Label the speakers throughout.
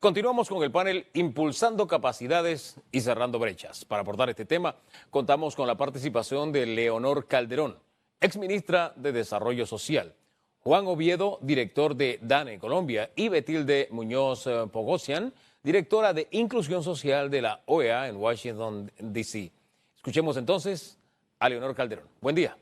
Speaker 1: Continuamos con el panel Impulsando Capacidades y Cerrando Brechas. Para abordar este tema, contamos con la participación de Leonor Calderón, exministra de Desarrollo Social, Juan Oviedo, director de DANE Colombia, y Betilde Muñoz Pogosian, directora de Inclusión Social de la OEA en Washington, D.C. Escuchemos entonces a Leonor Calderón. Buen día.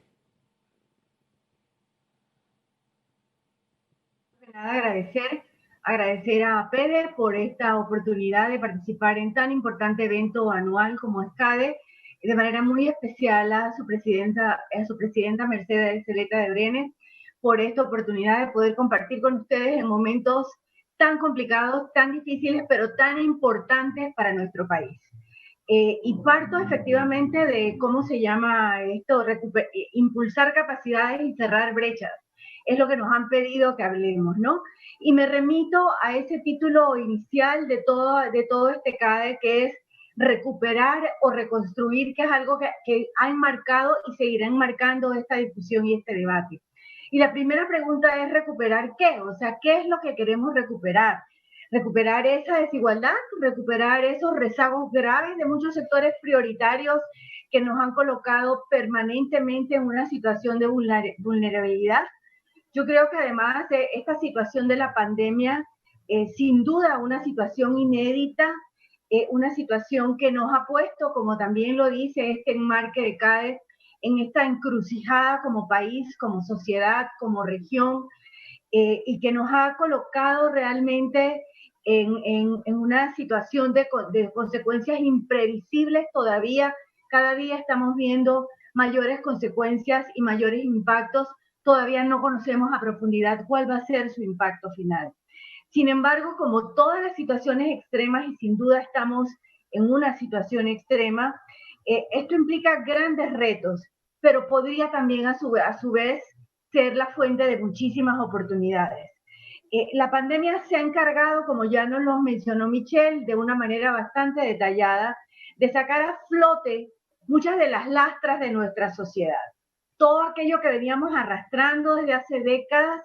Speaker 2: Agradecer a PEDE por esta oportunidad de participar en tan importante evento anual como es CADE, de manera muy especial a su presidenta Mercedes Zeleta de Brenes, por esta oportunidad de poder compartir con ustedes en momentos tan complicados, tan difíciles, pero tan importantes para nuestro país. Y parto efectivamente de cómo se llama esto, impulsar capacidades y cerrar brechas. Es lo que nos han pedido que hablemos, ¿no? Y me remito a ese título inicial de todo este CADE, que es recuperar o reconstruir, que es algo que ha enmarcado y seguirá enmarcando esta discusión y este debate. Y la primera pregunta es ¿recuperar qué? O sea, ¿qué es lo que queremos recuperar? Recuperar esa desigualdad, recuperar esos rezagos graves de muchos sectores prioritarios que nos han colocado permanentemente en una situación de vulnerabilidad. Yo creo que además esta situación de la pandemia, sin duda una situación inédita, una situación que nos ha puesto, como también lo dice este enmarque de CADE, en esta encrucijada como país, como sociedad, como región, y que nos ha colocado realmente en una situación de consecuencias imprevisibles todavía. Cada día estamos viendo mayores consecuencias y mayores impactos. Todavía no conocemos a profundidad cuál va a ser su impacto final. Sin embargo, como todas las situaciones extremas, y sin duda estamos en una situación extrema, esto implica grandes retos, pero podría también a su vez ser la fuente de muchísimas oportunidades. La pandemia se ha encargado, como ya nos lo mencionó Michelle, de una manera bastante detallada, de sacar a flote muchas de las lastras de nuestra sociedad. Todo aquello que veníamos arrastrando desde hace décadas,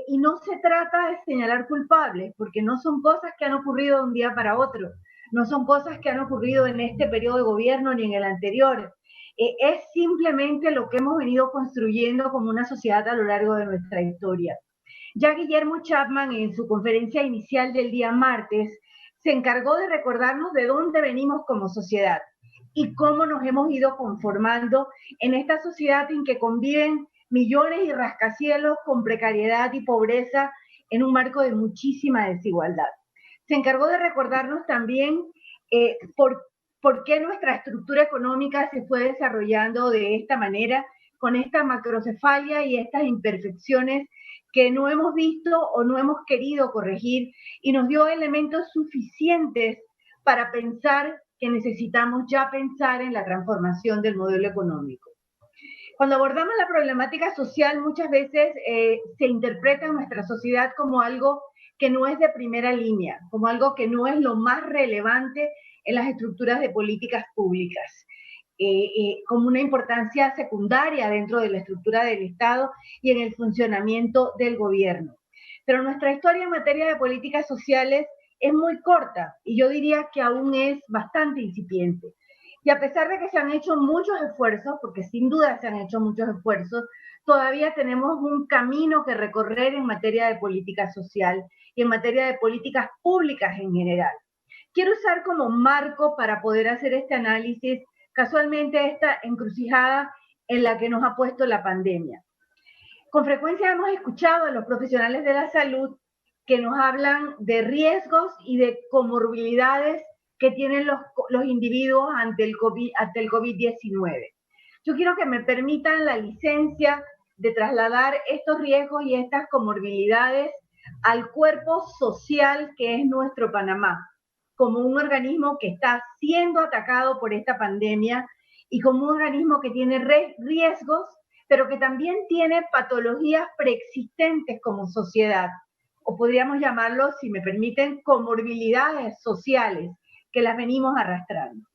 Speaker 2: y no se trata de señalar culpables, porque no son cosas que han ocurrido de un día para otro, no son cosas que han ocurrido en este periodo de gobierno ni en el anterior. Es simplemente lo que hemos venido construyendo como una sociedad a lo largo de nuestra historia. Ya Guillermo Chapman, en su conferencia inicial del día martes, se encargó de recordarnos de dónde venimos como sociedad y cómo nos hemos ido conformando en esta sociedad en que conviven millones y rascacielos con precariedad y pobreza en un marco de muchísima desigualdad. Se encargó de recordarnos también por qué nuestra estructura económica se fue desarrollando de esta manera, con esta macrocefalia y estas imperfecciones que no hemos visto o no hemos querido corregir, y nos dio elementos suficientes para pensar que necesitamos ya pensar en la transformación del modelo económico. Cuando abordamos la problemática social, muchas veces se interpreta en nuestra sociedad como algo que no es de primera línea, como algo que no es lo más relevante en las estructuras de políticas públicas, como una importancia secundaria dentro de la estructura del Estado y en el funcionamiento del gobierno. Pero nuestra historia en materia de políticas sociales es muy corta y yo diría que aún es bastante incipiente. Y a pesar de que se han hecho muchos esfuerzos, porque sin duda se han hecho muchos esfuerzos, todavía tenemos un camino que recorrer en materia de política social y en materia de políticas públicas en general. Quiero usar como marco para poder hacer este análisis casualmente esta encrucijada en la que nos ha puesto la pandemia. Con frecuencia hemos escuchado a los profesionales de la salud que nos hablan de riesgos y de comorbilidades que tienen los individuos ante el COVID-19. Yo quiero que me permitan la licencia de trasladar estos riesgos y estas comorbilidades al cuerpo social que es nuestro Panamá, como un organismo que está siendo atacado por esta pandemia y como un organismo que tiene riesgos, pero que también tiene patologías preexistentes como sociedad, o podríamos llamarlo, si me permiten, comorbilidades sociales que las venimos arrastrando.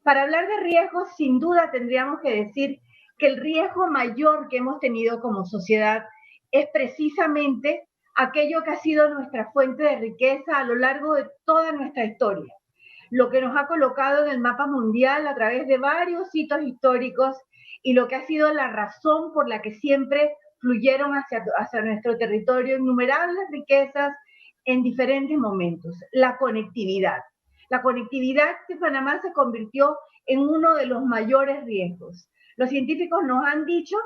Speaker 2: Para hablar de riesgos, sin duda tendríamos que decir que el riesgo mayor que hemos tenido como sociedad es precisamente aquello que ha sido nuestra fuente de riqueza a lo largo de toda nuestra historia, lo que nos ha colocado en el mapa mundial a través de varios hitos históricos y lo que ha sido la razón por la que siempre fluyeron hacia nuestro territorio innumerables riquezas en diferentes momentos, la conectividad. La conectividad de Panamá se convirtió en uno de los mayores riesgos. Los científicos nos han dicho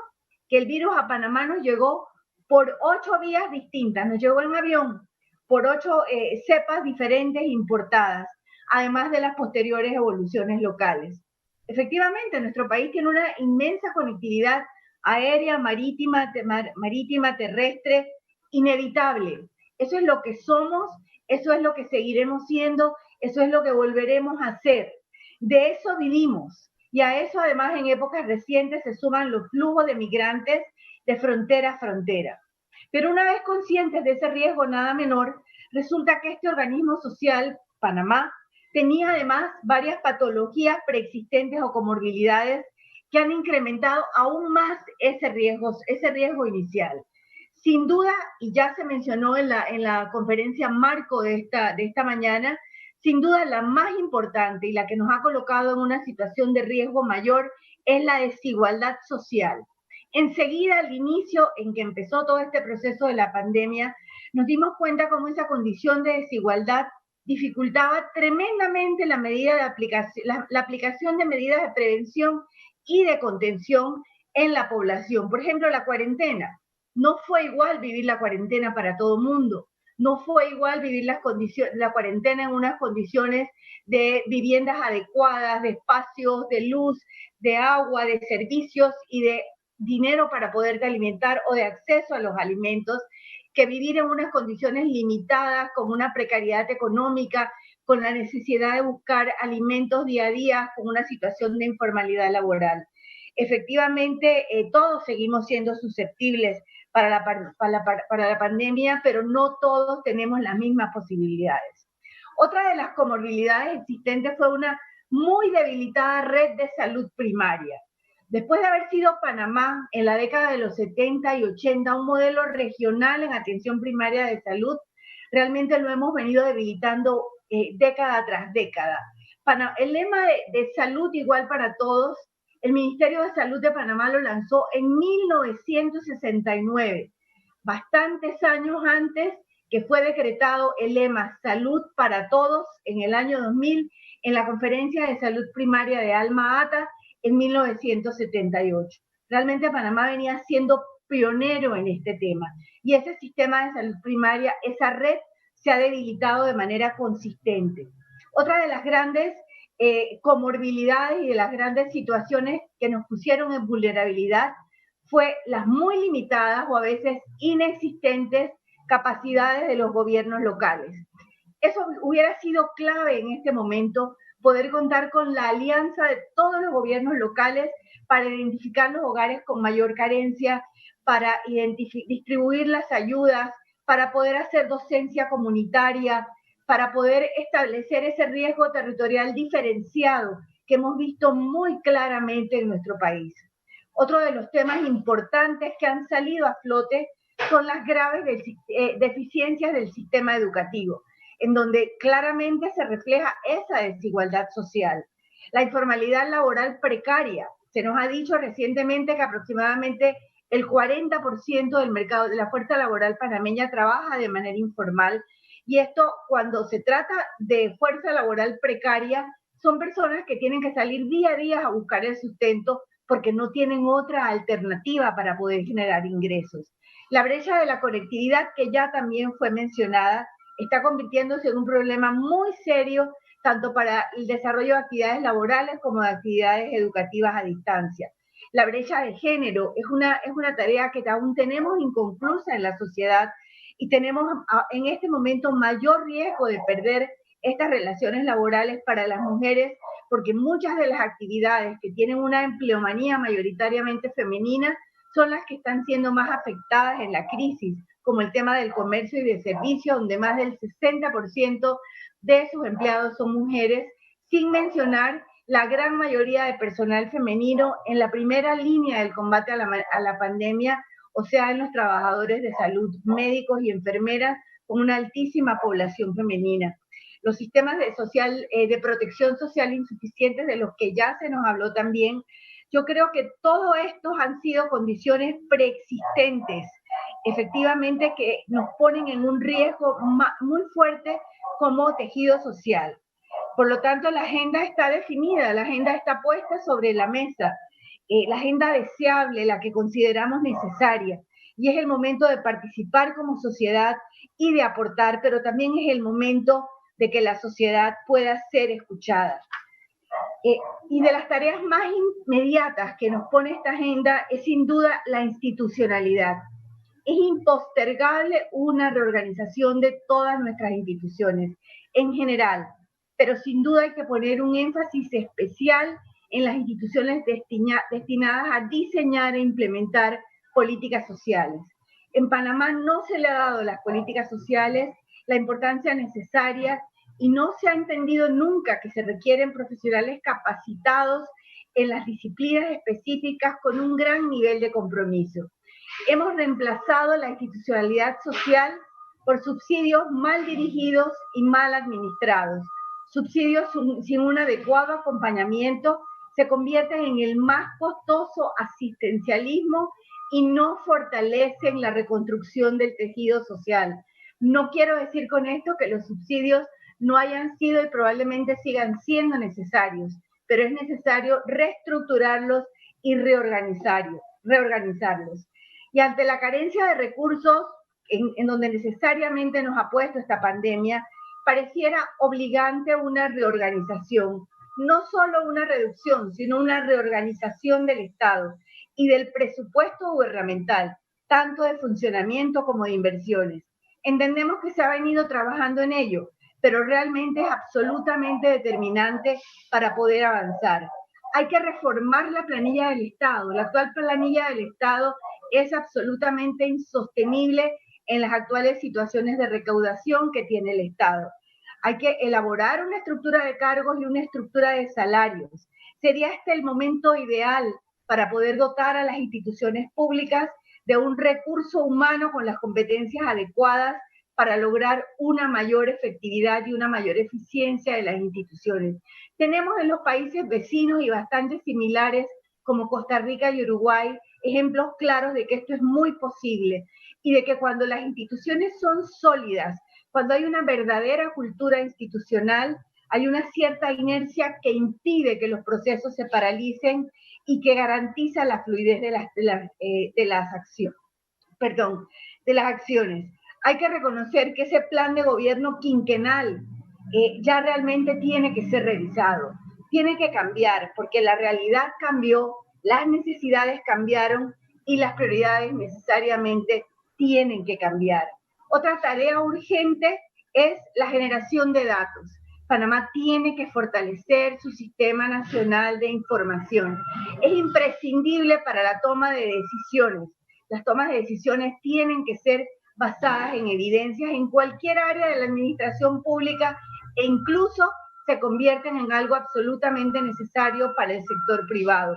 Speaker 2: que el virus a Panamá nos llegó por 8 vías distintas, nos llegó en avión, por 8 cepas diferentes importadas, además de las posteriores evoluciones locales. Efectivamente, nuestro país tiene una inmensa conectividad aérea, marítima, terrestre, inevitable. Eso es lo que somos, eso es lo que seguiremos siendo, eso es lo que volveremos a hacer. De eso vivimos. Y a eso, además, en épocas recientes se suman los flujos de migrantes de frontera a frontera. Pero una vez conscientes de ese riesgo nada menor, resulta que este organismo social, Panamá, tenía además varias patologías preexistentes o comorbilidades que han incrementado aún más ese riesgo inicial. Sin duda, y ya se mencionó en la conferencia marco de esta mañana, sin duda la más importante y la que nos ha colocado en una situación de riesgo mayor es la desigualdad social. Enseguida, al inicio en que empezó todo este proceso de la pandemia, nos dimos cuenta cómo esa condición de desigualdad dificultaba tremendamente la aplicación de medidas de prevención y de contención en la población. Por ejemplo, la cuarentena. No fue igual vivir la cuarentena para todo el mundo. No fue igual vivir la cuarentena en unas condiciones de viviendas adecuadas, de espacios, de luz, de agua, de servicios y de dinero para poderte alimentar o de acceso a los alimentos, que vivir en unas condiciones limitadas, con una precariedad económica, con la necesidad de buscar alimentos día a día, con una situación de informalidad laboral. Efectivamente, todos seguimos siendo susceptibles para la pandemia, pero no todos tenemos las mismas posibilidades. Otra de las comorbilidades existentes fue una muy debilitada red de salud primaria. Después de haber sido Panamá en la década de los 70 y 80 un modelo regional en atención primaria de salud, realmente lo hemos venido debilitando década tras década. El lema de salud igual para todos, el Ministerio de Salud de Panamá lo lanzó en 1969, bastantes años antes que fue decretado el lema Salud para Todos en el año 2000 en la Conferencia de Salud Primaria de Alma Ata en 1978. Realmente Panamá venía siendo pionero en este tema y ese sistema de salud primaria, esa red se ha debilitado de manera consistente. Otra de las grandes comorbilidades y de las grandes situaciones que nos pusieron en vulnerabilidad fue las muy limitadas o a veces inexistentes capacidades de los gobiernos locales. Eso hubiera sido clave en este momento, poder contar con la alianza de todos los gobiernos locales para identificar los hogares con mayor carencia, para distribuir las ayudas, para poder hacer docencia comunitaria, para poder establecer ese riesgo territorial diferenciado que hemos visto muy claramente en nuestro país. Otro de los temas importantes que han salido a flote son las graves deficiencias del sistema educativo, en donde claramente se refleja esa desigualdad social. La informalidad laboral precaria. Se nos ha dicho recientemente que aproximadamente el 40% del mercado de la fuerza laboral panameña trabaja de manera informal, y esto, cuando se trata de fuerza laboral precaria, son personas que tienen que salir día a día a buscar el sustento porque no tienen otra alternativa para poder generar ingresos. La brecha de la conectividad, que ya también fue mencionada, está convirtiéndose en un problema muy serio tanto para el desarrollo de actividades laborales como de actividades educativas a distancia. La brecha de género es una tarea que aún tenemos inconclusa en la sociedad y tenemos en este momento mayor riesgo de perder estas relaciones laborales para las mujeres, porque muchas de las actividades que tienen una empleomanía mayoritariamente femenina son las que están siendo más afectadas en la crisis, como el tema del comercio y de servicios, donde más del 60% de sus empleados son mujeres, sin mencionar la gran mayoría de personal femenino en la primera línea del combate a la pandemia o sea, en los trabajadores de salud, médicos y enfermeras, con una altísima población femenina. Los sistemas de protección social insuficientes, de los que ya se nos habló también. Yo creo que todos estos han sido condiciones preexistentes, efectivamente, que nos ponen en un riesgo muy fuerte como tejido social. Por lo tanto, la agenda está definida, la agenda está puesta sobre la mesa, la agenda deseable, la que consideramos necesaria. Y es el momento de participar como sociedad y de aportar, pero también es el momento de que la sociedad pueda ser escuchada. Y de las tareas más inmediatas que nos pone esta agenda es sin duda la institucionalidad. Es impostergable una reorganización de todas nuestras instituciones en general, pero sin duda hay que poner un énfasis especial en las instituciones destinadas a diseñar e implementar políticas sociales. En Panamá no se le ha dado a las políticas sociales la importancia necesaria y no se ha entendido nunca que se requieren profesionales capacitados en las disciplinas específicas con un gran nivel de compromiso. Hemos reemplazado la institucionalidad social por subsidios mal dirigidos y mal administrados. Subsidios sin un adecuado acompañamiento se convierten en el más costoso asistencialismo y no fortalecen la reconstrucción del tejido social. No quiero decir con esto que los subsidios no hayan sido y probablemente sigan siendo necesarios, pero es necesario reestructurarlos y reorganizarlos. Y ante la carencia de recursos en donde necesariamente nos ha puesto esta pandemia, pareciera obligante una reorganización, no solo una reducción, sino una reorganización del Estado y del presupuesto gubernamental, tanto de funcionamiento como de inversiones. Entendemos que se ha venido trabajando en ello, pero realmente es absolutamente determinante para poder avanzar. Hay que reformar la planilla del Estado. La actual planilla del Estado es absolutamente insostenible en las actuales situaciones de recaudación que tiene el Estado. Hay que elaborar una estructura de cargos y una estructura de salarios. Sería este el momento ideal para poder dotar a las instituciones públicas de un recurso humano con las competencias adecuadas para lograr una mayor efectividad y una mayor eficiencia de las instituciones. Tenemos en los países vecinos y bastante similares como Costa Rica y Uruguay ejemplos claros de que esto es muy posible y de que cuando las instituciones son sólidas, cuando hay una verdadera cultura institucional, hay una cierta inercia que impide que los procesos se paralicen y que garantiza la fluidez de las acciones. Hay que reconocer que ese plan de gobierno quinquenal ya realmente tiene que ser revisado, tiene que cambiar, porque la realidad cambió, las necesidades cambiaron y las prioridades necesariamente tienen que cambiar. Otra tarea urgente es la generación de datos. Panamá tiene que fortalecer su sistema nacional de información. Es imprescindible para la toma de decisiones. Las tomas de decisiones tienen que ser basadas en evidencias en cualquier área de la administración pública e incluso se convierten en algo absolutamente necesario para el sector privado.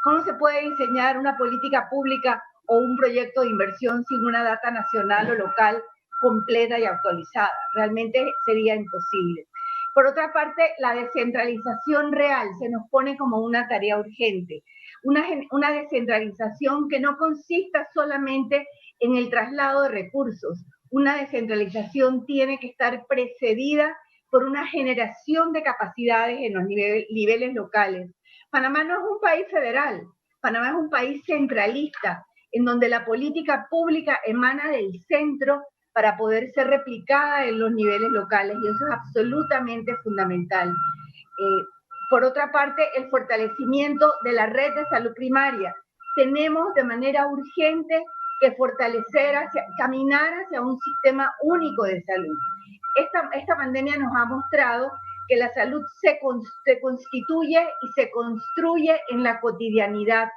Speaker 2: ¿Cómo se puede diseñar una política pública o un proyecto de inversión sin una data nacional o local completa y actualizada? Realmente sería imposible. Por otra parte, la descentralización real se nos pone como una tarea urgente. Una descentralización que no consista solamente en el traslado de recursos. Una descentralización tiene que estar precedida por una generación de capacidades en los niveles locales. Panamá no es un país federal, Panamá es un país centralista, en donde la política pública emana del centro para poder ser replicada en los niveles locales, y eso es absolutamente fundamental. Por otra parte, el fortalecimiento de la red de salud primaria. Tenemos de manera urgente que caminar hacia un sistema único de salud. Esta pandemia nos ha mostrado que la salud se constituye y se construye en la cotidianidad.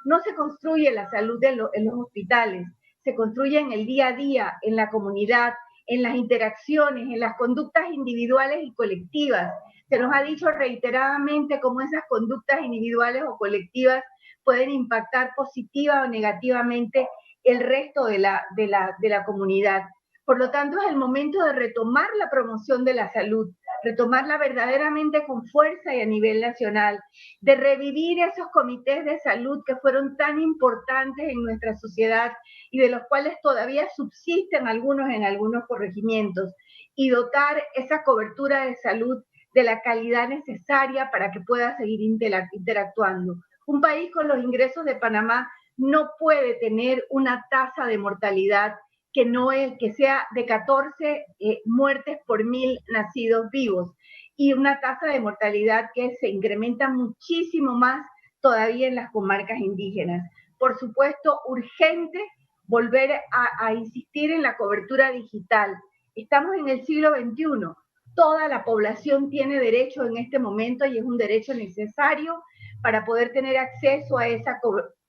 Speaker 2: No se construye la salud en los hospitales, se construye en el día a día, en la comunidad, en las interacciones, en las conductas individuales y colectivas. Se nos ha dicho reiteradamente cómo esas conductas individuales o colectivas pueden impactar positiva o negativamente el resto de la comunidad. Por lo tanto, es el momento de retomar la promoción de la salud, retomarla verdaderamente con fuerza y a nivel nacional, de revivir esos comités de salud que fueron tan importantes en nuestra sociedad y de los cuales todavía subsisten algunos en algunos corregimientos, y dotar esa cobertura de salud de la calidad necesaria para que pueda seguir interactuando. Un país con los ingresos de Panamá no puede tener una tasa de mortalidad que sea de 14 muertes por 1000 nacidos vivos y una tasa de mortalidad que se incrementa muchísimo más todavía en las comarcas indígenas. Por supuesto, urgente volver a insistir en la cobertura digital. Estamos en el siglo XXI. Toda la población tiene derecho en este momento y es un derecho necesario para poder tener acceso a esa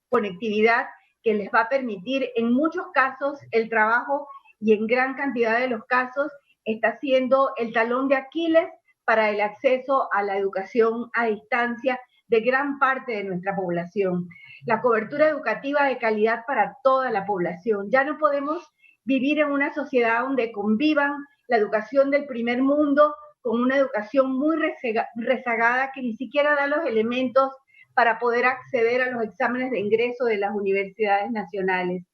Speaker 2: conectividad que les va a permitir en muchos casos el trabajo y en gran cantidad de los casos está siendo el talón de Aquiles para el acceso a la educación a distancia de gran parte de nuestra población. La cobertura educativa de calidad para toda la población. Ya no podemos vivir en una sociedad donde convivan la educación del primer mundo con una educación muy rezagada que ni siquiera da los elementos para poder acceder a los exámenes de ingreso de las universidades nacionales.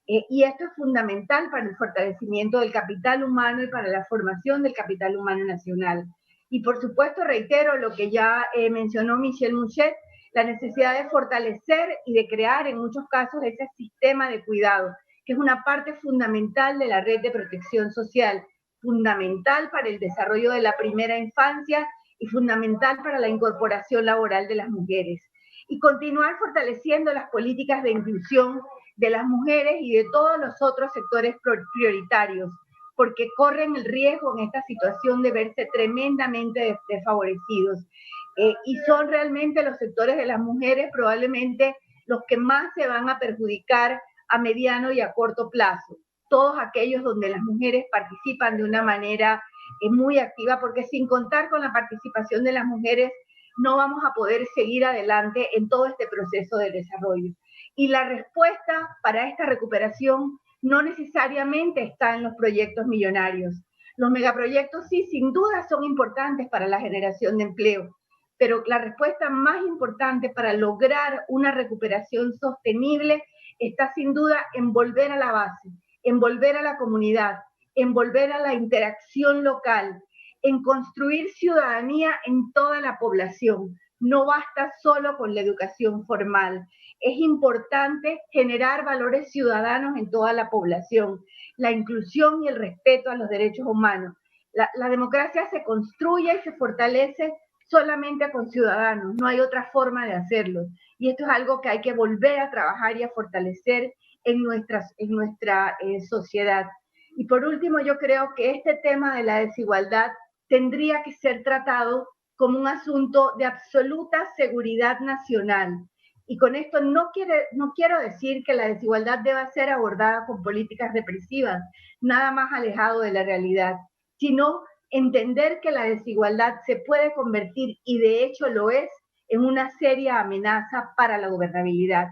Speaker 2: Y esto es fundamental para el fortalecimiento del capital humano y para la formación del capital humano nacional. Y por supuesto, reitero lo que ya mencionó Michelle Mouchet, la necesidad de fortalecer y de crear en muchos casos ese sistema de cuidado, que es una parte fundamental de la red de protección social, fundamental para el desarrollo de la primera infancia y fundamental para la incorporación laboral de las mujeres. Y continuar fortaleciendo las políticas de inclusión de las mujeres y de todos los otros sectores prioritarios, porque corren el riesgo en esta situación de verse tremendamente desfavorecidos. Y son realmente los sectores de las mujeres probablemente los que más se van a perjudicar a mediano y a corto plazo. Todos aquellos donde las mujeres participan de una manera muy activa, porque sin contar con la participación de las mujeres, no vamos a poder seguir adelante en todo este proceso de desarrollo. Y la respuesta para esta recuperación no necesariamente está en los proyectos millonarios. Los megaproyectos sí, sin duda, son importantes para la generación de empleo, pero la respuesta más importante para lograr una recuperación sostenible está sin duda en volver a la base, en volver a la comunidad, en volver a la interacción local, en construir ciudadanía en toda la población. No basta solo con la educación formal. Es importante generar valores ciudadanos en toda la población, la inclusión y el respeto a los derechos humanos. La democracia se construye y se fortalece solamente con ciudadanos, no hay otra forma de hacerlo. Y esto es algo que hay que volver a trabajar y a fortalecer en nuestra sociedad. Y por último, yo creo que este tema de la desigualdad tendría que ser tratado como un asunto de absoluta seguridad nacional. Y con esto no quiero decir que la desigualdad deba ser abordada con políticas represivas, nada más alejado de la realidad, sino entender que la desigualdad se puede convertir, y de hecho lo es, en una seria amenaza para la gobernabilidad.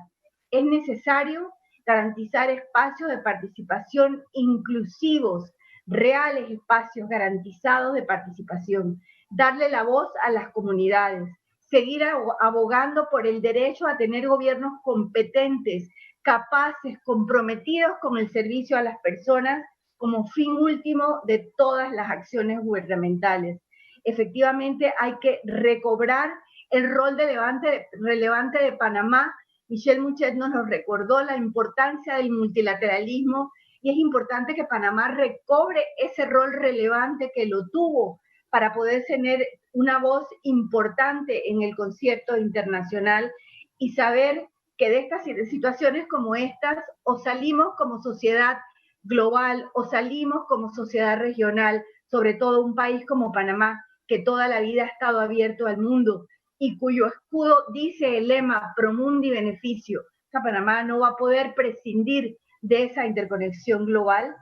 Speaker 2: Es necesario garantizar espacios de participación inclusivos, reales espacios garantizados de participación, darle la voz a las comunidades, seguir abogando por el derecho a tener gobiernos competentes, capaces, comprometidos con el servicio a las personas como fin último de todas las acciones gubernamentales. Efectivamente, hay que recobrar el rol relevante de Panamá. Michelle Mouchet nos lo recordó, la importancia del multilateralismo, y es importante que Panamá recobre ese rol relevante que lo tuvo para poder tener una voz importante en el concierto internacional y saber que de estas situaciones como estas o salimos como sociedad global o salimos como sociedad regional, sobre todo un país como Panamá, que toda la vida ha estado abierto al mundo y cuyo escudo dice el lema Promundi Beneficio. O sea, Panamá no va a poder prescindir de esa interconexión global.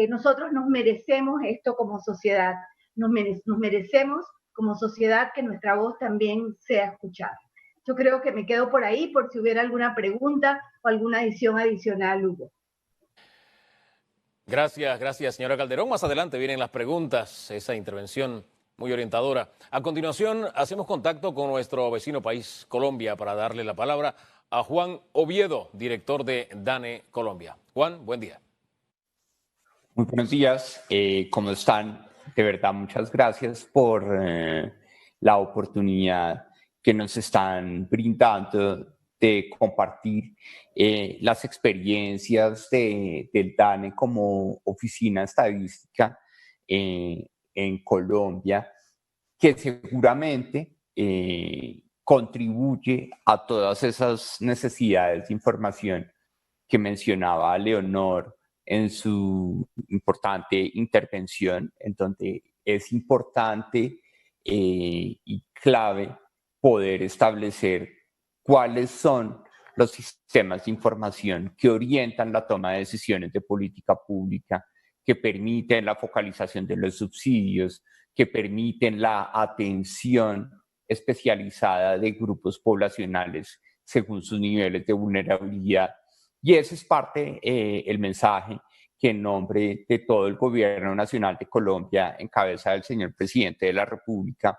Speaker 2: Nosotros nos merecemos esto como sociedad, nos merecemos como sociedad que nuestra voz también sea escuchada. Yo creo que me quedo por ahí por si hubiera alguna pregunta o alguna adición adicional, Hugo.
Speaker 1: Gracias, señora Calderón. Más adelante vienen las preguntas, esa intervención muy orientadora. A continuación, hacemos contacto con nuestro vecino país, Colombia, para darle la palabra a Juan Oviedo, director de DANE Colombia. Juan, buen día.
Speaker 3: Muy buenos días, ¿cómo están? De verdad, muchas gracias por la oportunidad que nos están brindando de compartir las experiencias del DANE como oficina estadística en Colombia, que seguramente contribuye a todas esas necesidades de información que mencionaba Leonor en su importante intervención, en donde es importante y clave poder establecer cuáles son los sistemas de información que orientan la toma de decisiones de política pública, que permiten la focalización de los subsidios, que permiten la atención especializada de grupos poblacionales según sus niveles de vulnerabilidad. Y ese es parte el mensaje que en nombre de todo el Gobierno Nacional de Colombia, en cabeza del señor Presidente de la República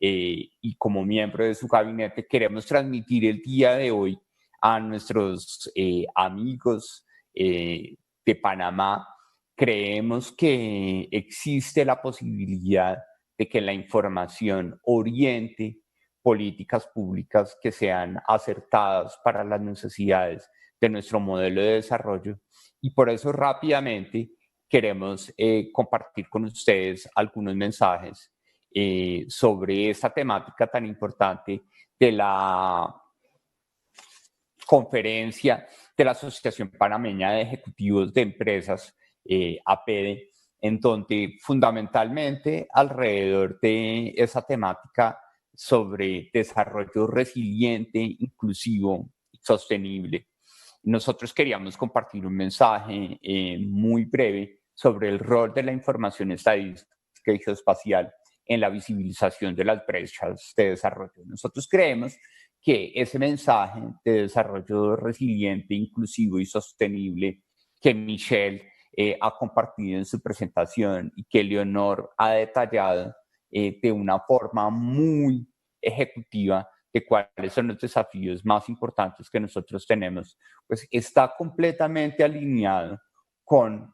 Speaker 3: y como miembro de su gabinete, queremos transmitir el día de hoy a nuestros amigos de Panamá. Creemos que existe la posibilidad de que la información oriente políticas públicas que sean acertadas para las necesidades de nuestro modelo de desarrollo, y por eso rápidamente queremos compartir con ustedes algunos mensajes sobre esta temática tan importante de la conferencia de la Asociación Panameña de Ejecutivos de Empresas, APEDE, en donde fundamentalmente alrededor de esa temática sobre desarrollo resiliente, inclusivo y sostenible, nosotros queríamos compartir un mensaje muy breve sobre el rol de la información estadística y geoespacial en la visibilización de las brechas de desarrollo. Nosotros creemos que ese mensaje de desarrollo resiliente, inclusivo y sostenible que Michelle ha compartido en su presentación y que Leonor ha detallado de una forma muy ejecutiva de cuáles son los desafíos más importantes que nosotros tenemos, pues está completamente alineado con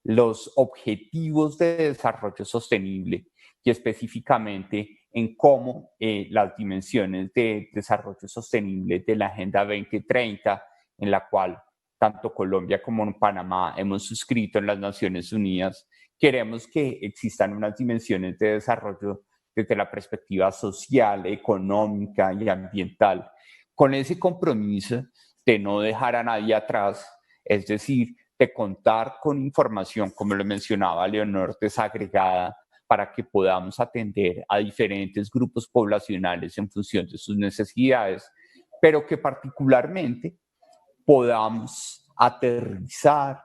Speaker 3: los objetivos de desarrollo sostenible y específicamente en cómo las dimensiones de desarrollo sostenible de la Agenda 2030, en la cual tanto Colombia como Panamá hemos suscrito en las Naciones Unidas, queremos que existan unas dimensiones de desarrollo desde la perspectiva social, económica y ambiental, con ese compromiso de no dejar a nadie atrás, es decir, de contar con información, como lo mencionaba Leonor, desagregada, para que podamos atender a diferentes grupos poblacionales en función de sus necesidades, pero que particularmente podamos aterrizar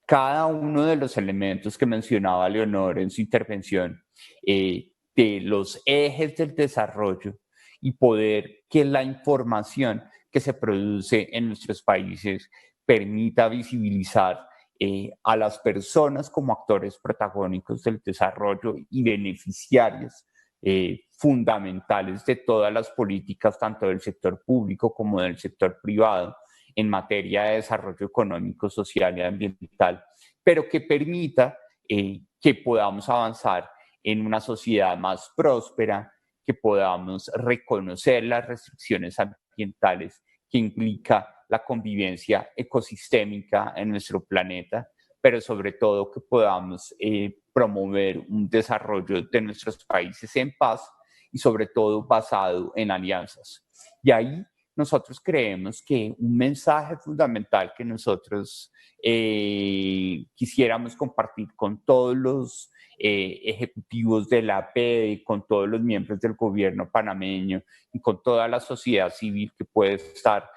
Speaker 3: cada uno de los elementos que mencionaba Leonor en su intervención, de los ejes del desarrollo y poder que la información que se produce en nuestros países permita visibilizar a las personas como actores protagónicos del desarrollo y beneficiarios fundamentales de todas las políticas, tanto del sector público como del sector privado, en materia de desarrollo económico, social y ambiental, pero que permita que podamos avanzar en una sociedad más próspera, que podamos reconocer las restricciones ambientales que implica la convivencia ecosistémica en nuestro planeta, pero sobre todo que podamos promover un desarrollo de nuestros países en paz y sobre todo basado en alianzas. Y ahí nosotros creemos que un mensaje fundamental que nosotros quisiéramos compartir con todos los ejecutivos de la APEDE, con todos los miembros del gobierno panameño y con toda la sociedad civil que puede estar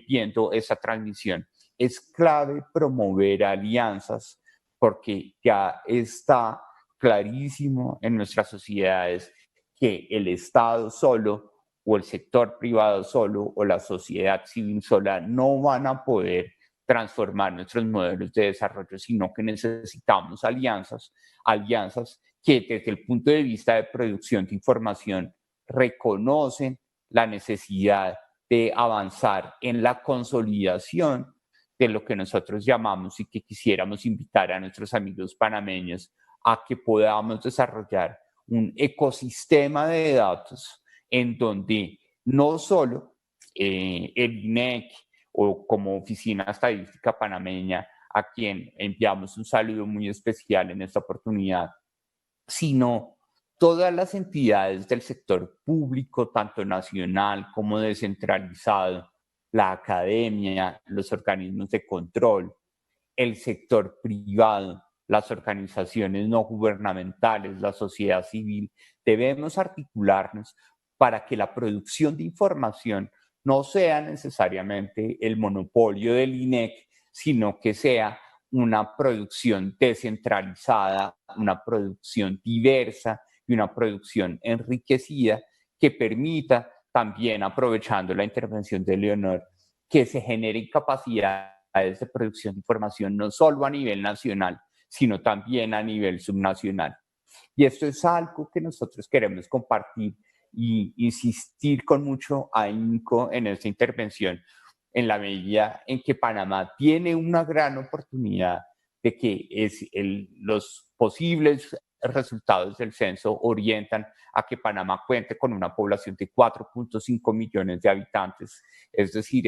Speaker 3: viendo esa transmisión. Es clave promover alianzas porque ya está clarísimo en nuestras sociedades que el Estado solo o el sector privado solo o la sociedad civil sola no van a poder transformar nuestros modelos de desarrollo, sino que necesitamos alianzas que desde el punto de vista de producción de información reconocen la necesidad de avanzar en la consolidación de lo que nosotros llamamos y que quisiéramos invitar a nuestros amigos panameños a que podamos desarrollar un ecosistema de datos en donde no solo el INEC o como Oficina Estadística Panameña, a quien enviamos un saludo muy especial en esta oportunidad, sino todas las entidades del sector público, tanto nacional como descentralizado, la academia, los organismos de control, el sector privado, las organizaciones no gubernamentales, la sociedad civil, debemos articularnos para que la producción de información no sea necesariamente el monopolio del INEC, sino que sea una producción descentralizada, una producción diversa y una producción enriquecida que permita también, aprovechando la intervención de Leonor, que se generen capacidades de producción de información no solo a nivel nacional, sino también a nivel subnacional. Y esto es algo que nosotros queremos compartir y insistir con mucho ahínco en esta intervención, en la medida en que Panamá tiene una gran oportunidad de que los posibles resultados del censo orientan a que Panamá cuente con una población de 4.5 millones de habitantes, es decir,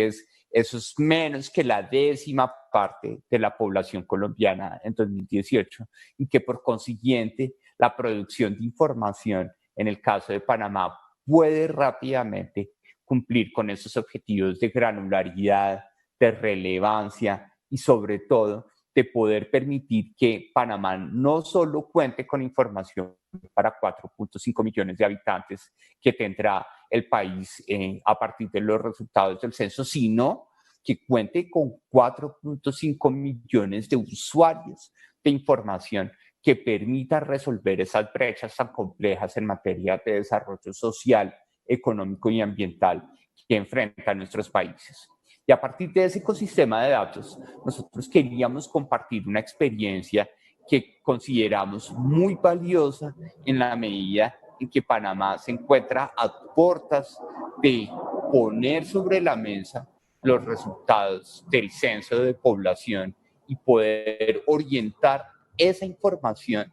Speaker 3: eso es menos que la 10ª parte de la población colombiana en 2018 y que por consiguiente la producción de información en el caso de Panamá puede rápidamente cumplir con esos objetivos de granularidad, de relevancia y sobre todo de poder permitir que Panamá no solo cuente con información para 4.5 millones de habitantes que tendrá el país a partir de los resultados del censo, sino que cuente con 4.5 millones de usuarios de información que permita resolver esas brechas tan complejas en materia de desarrollo social, económico y ambiental que enfrentan nuestros países. Y a partir de ese ecosistema de datos, nosotros queríamos compartir una experiencia que consideramos muy valiosa en la medida en que Panamá se encuentra a puertas de poner sobre la mesa los resultados del censo de población y poder orientar esa información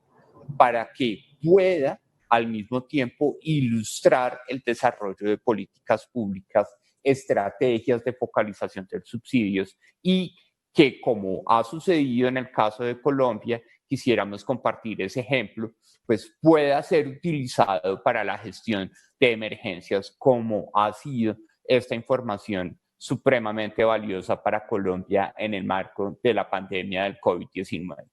Speaker 3: para que pueda al mismo tiempo ilustrar el desarrollo de políticas públicas, estrategias de focalización de subsidios y que, como ha sucedido en el caso de Colombia, quisiéramos compartir ese ejemplo, pues pueda ser utilizado para la gestión de emergencias, como ha sido esta información supremamente valiosa para Colombia en el marco de la pandemia del COVID-19.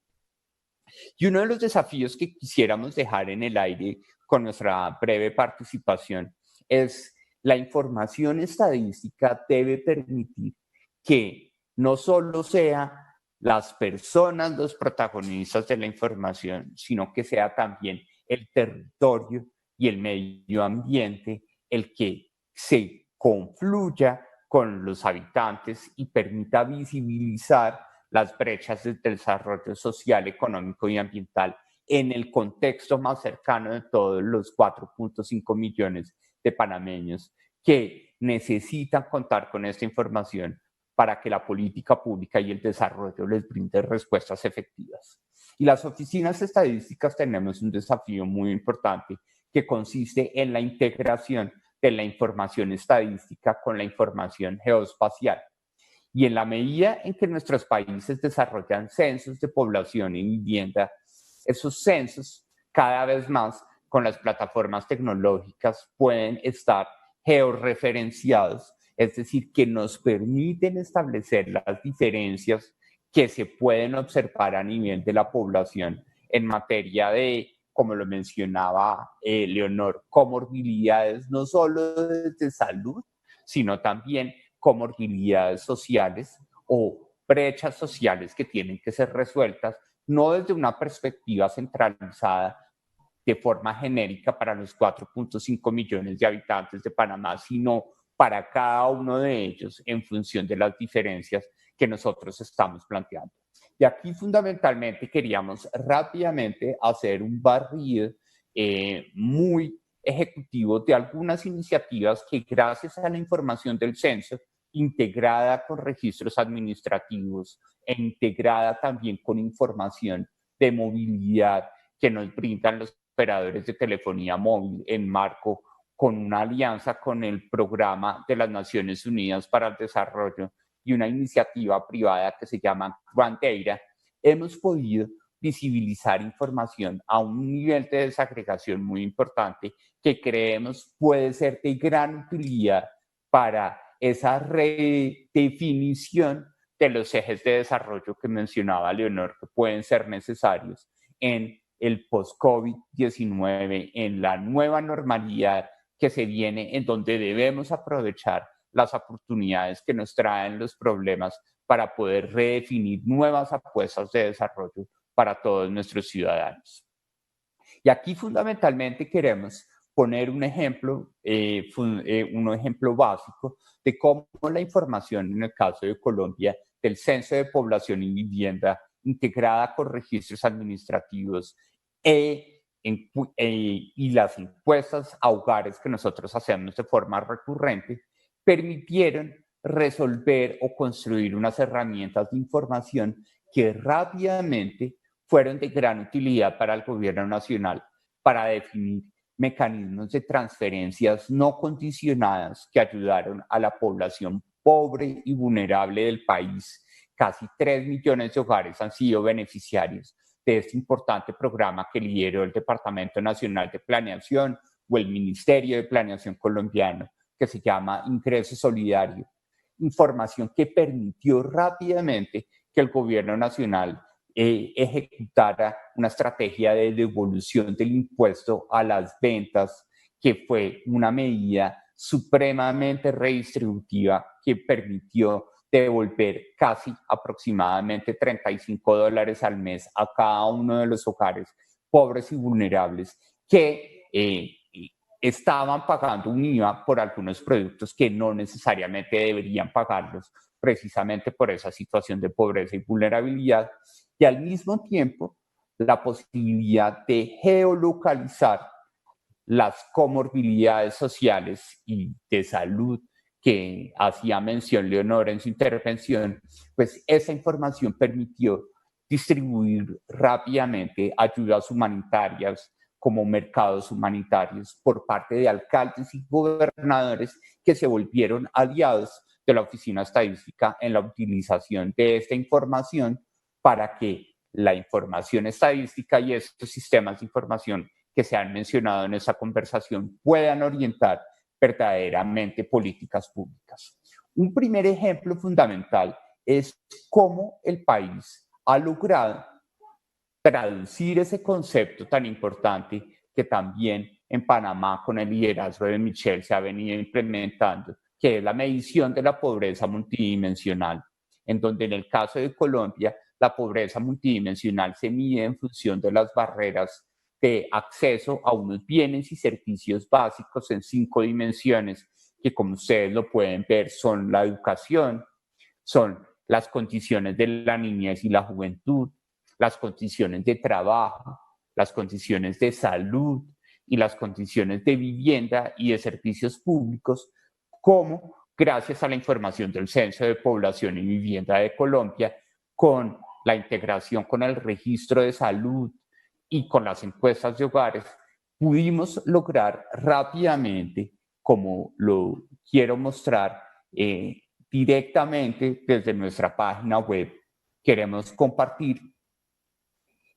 Speaker 3: Y uno de los desafíos que quisiéramos dejar en el aire con nuestra breve participación es la información estadística debe permitir que no solo sean las personas los protagonistas de la información, sino que sea también el territorio y el medio ambiente el que se confluya con los habitantes y permita visibilizar las brechas del desarrollo social, económico y ambiental en el contexto más cercano de todos los 4.5 millones de panameños que necesitan contar con esta información para que la política pública y el desarrollo les brinde respuestas efectivas. Y las oficinas estadísticas tenemos un desafío muy importante que consiste en la integración de la información estadística con la información geoespacial. Y en la medida en que nuestros países desarrollan censos de población y vivienda, esos censos cada vez más con las plataformas tecnológicas pueden estar georreferenciados, es decir, que nos permiten establecer las diferencias que se pueden observar a nivel de la población en materia de, como lo mencionaba Leonor, comorbilidades no solo de salud, sino también comorbilidades sociales o brechas sociales que tienen que ser resueltas, no desde una perspectiva centralizada de forma genérica para los 4.5 millones de habitantes de Panamá, sino para cada uno de ellos en función de las diferencias que nosotros estamos planteando. Y aquí fundamentalmente queríamos rápidamente hacer un barrido muy ejecutivo de algunas iniciativas que, gracias a la información del censo, integrada con registros administrativos e integrada también con información de movilidad que nos brindan los operadores de telefonía móvil en marco con una alianza con el Programa de las Naciones Unidas para el Desarrollo y una iniciativa privada que se llama Grand Data, hemos podido visibilizar información a un nivel de desagregación muy importante que creemos puede ser de gran utilidad para esa redefinición de los ejes de desarrollo que mencionaba Leonor, que pueden ser necesarios en el post-COVID-19, en la nueva normalidad que se viene, en donde debemos aprovechar las oportunidades que nos traen los problemas para poder redefinir nuevas apuestas de desarrollo para todos nuestros ciudadanos. Y aquí fundamentalmente queremos poner un ejemplo básico de cómo la información, en el caso de Colombia, del Censo de Población y Vivienda, integrada con registros administrativos y las encuestas a hogares que nosotros hacemos de forma recurrente, permitieron resolver o construir unas herramientas de información que rápidamente fueron de gran utilidad para el gobierno nacional para definir mecanismos de transferencias no condicionadas que ayudaron a la población pobre y vulnerable del país. Casi 3 millones de hogares han sido beneficiarios de este importante programa que lideró el Departamento Nacional de Planeación o el Ministerio de Planeación colombiano, que se llama Ingreso Solidario. Información que permitió rápidamente que el gobierno nacional ejecutara una estrategia de devolución del impuesto a las ventas, que fue una medida supremamente redistributiva que permitió devolver casi aproximadamente $35 al mes a cada uno de los hogares pobres y vulnerables que estaban pagando un IVA por algunos productos que no necesariamente deberían pagarlos, precisamente por esa situación de pobreza y vulnerabilidad, y al mismo tiempo la posibilidad de geolocalizar las comorbilidades sociales y de salud que hacía mención Leonor en su intervención, pues esa información permitió distribuir rápidamente ayudas humanitarias como mercados humanitarios por parte de alcaldes y gobernadores que se volvieron aliados de la Oficina Estadística en la utilización de esta información para que la información estadística y estos sistemas de información que se han mencionado en esta conversación puedan orientar verdaderamente políticas públicas. Un primer ejemplo fundamental es cómo el país ha logrado traducir ese concepto tan importante que también en Panamá con el liderazgo de Michelle se ha venido implementando, que es la medición de la pobreza multidimensional, en donde en el caso de Colombia la pobreza multidimensional se mide en función de las barreras de acceso a unos bienes y servicios básicos en 5 dimensiones, que como ustedes lo pueden ver son la educación, son las condiciones de la niñez y la juventud, las condiciones de trabajo, las condiciones de salud y las condiciones de vivienda y de servicios públicos, como gracias a la información del Censo de Población y Vivienda de Colombia, con la integración con el registro de salud y con las encuestas de hogares, pudimos lograr rápidamente, como lo quiero mostrar directamente desde nuestra página web, queremos compartir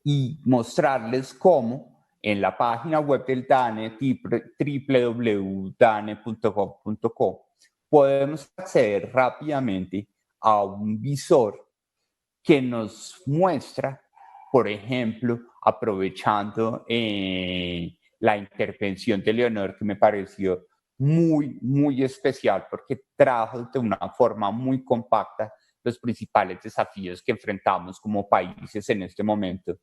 Speaker 3: y mostrarles cómo en la página web del DANE, www.dane.gov.co, podemos acceder rápidamente a un visor que nos muestra, por ejemplo, aprovechando la intervención de Leonor, que me pareció muy especial porque trajo de una forma muy compacta los principales desafíos que enfrentamos como países en este momento.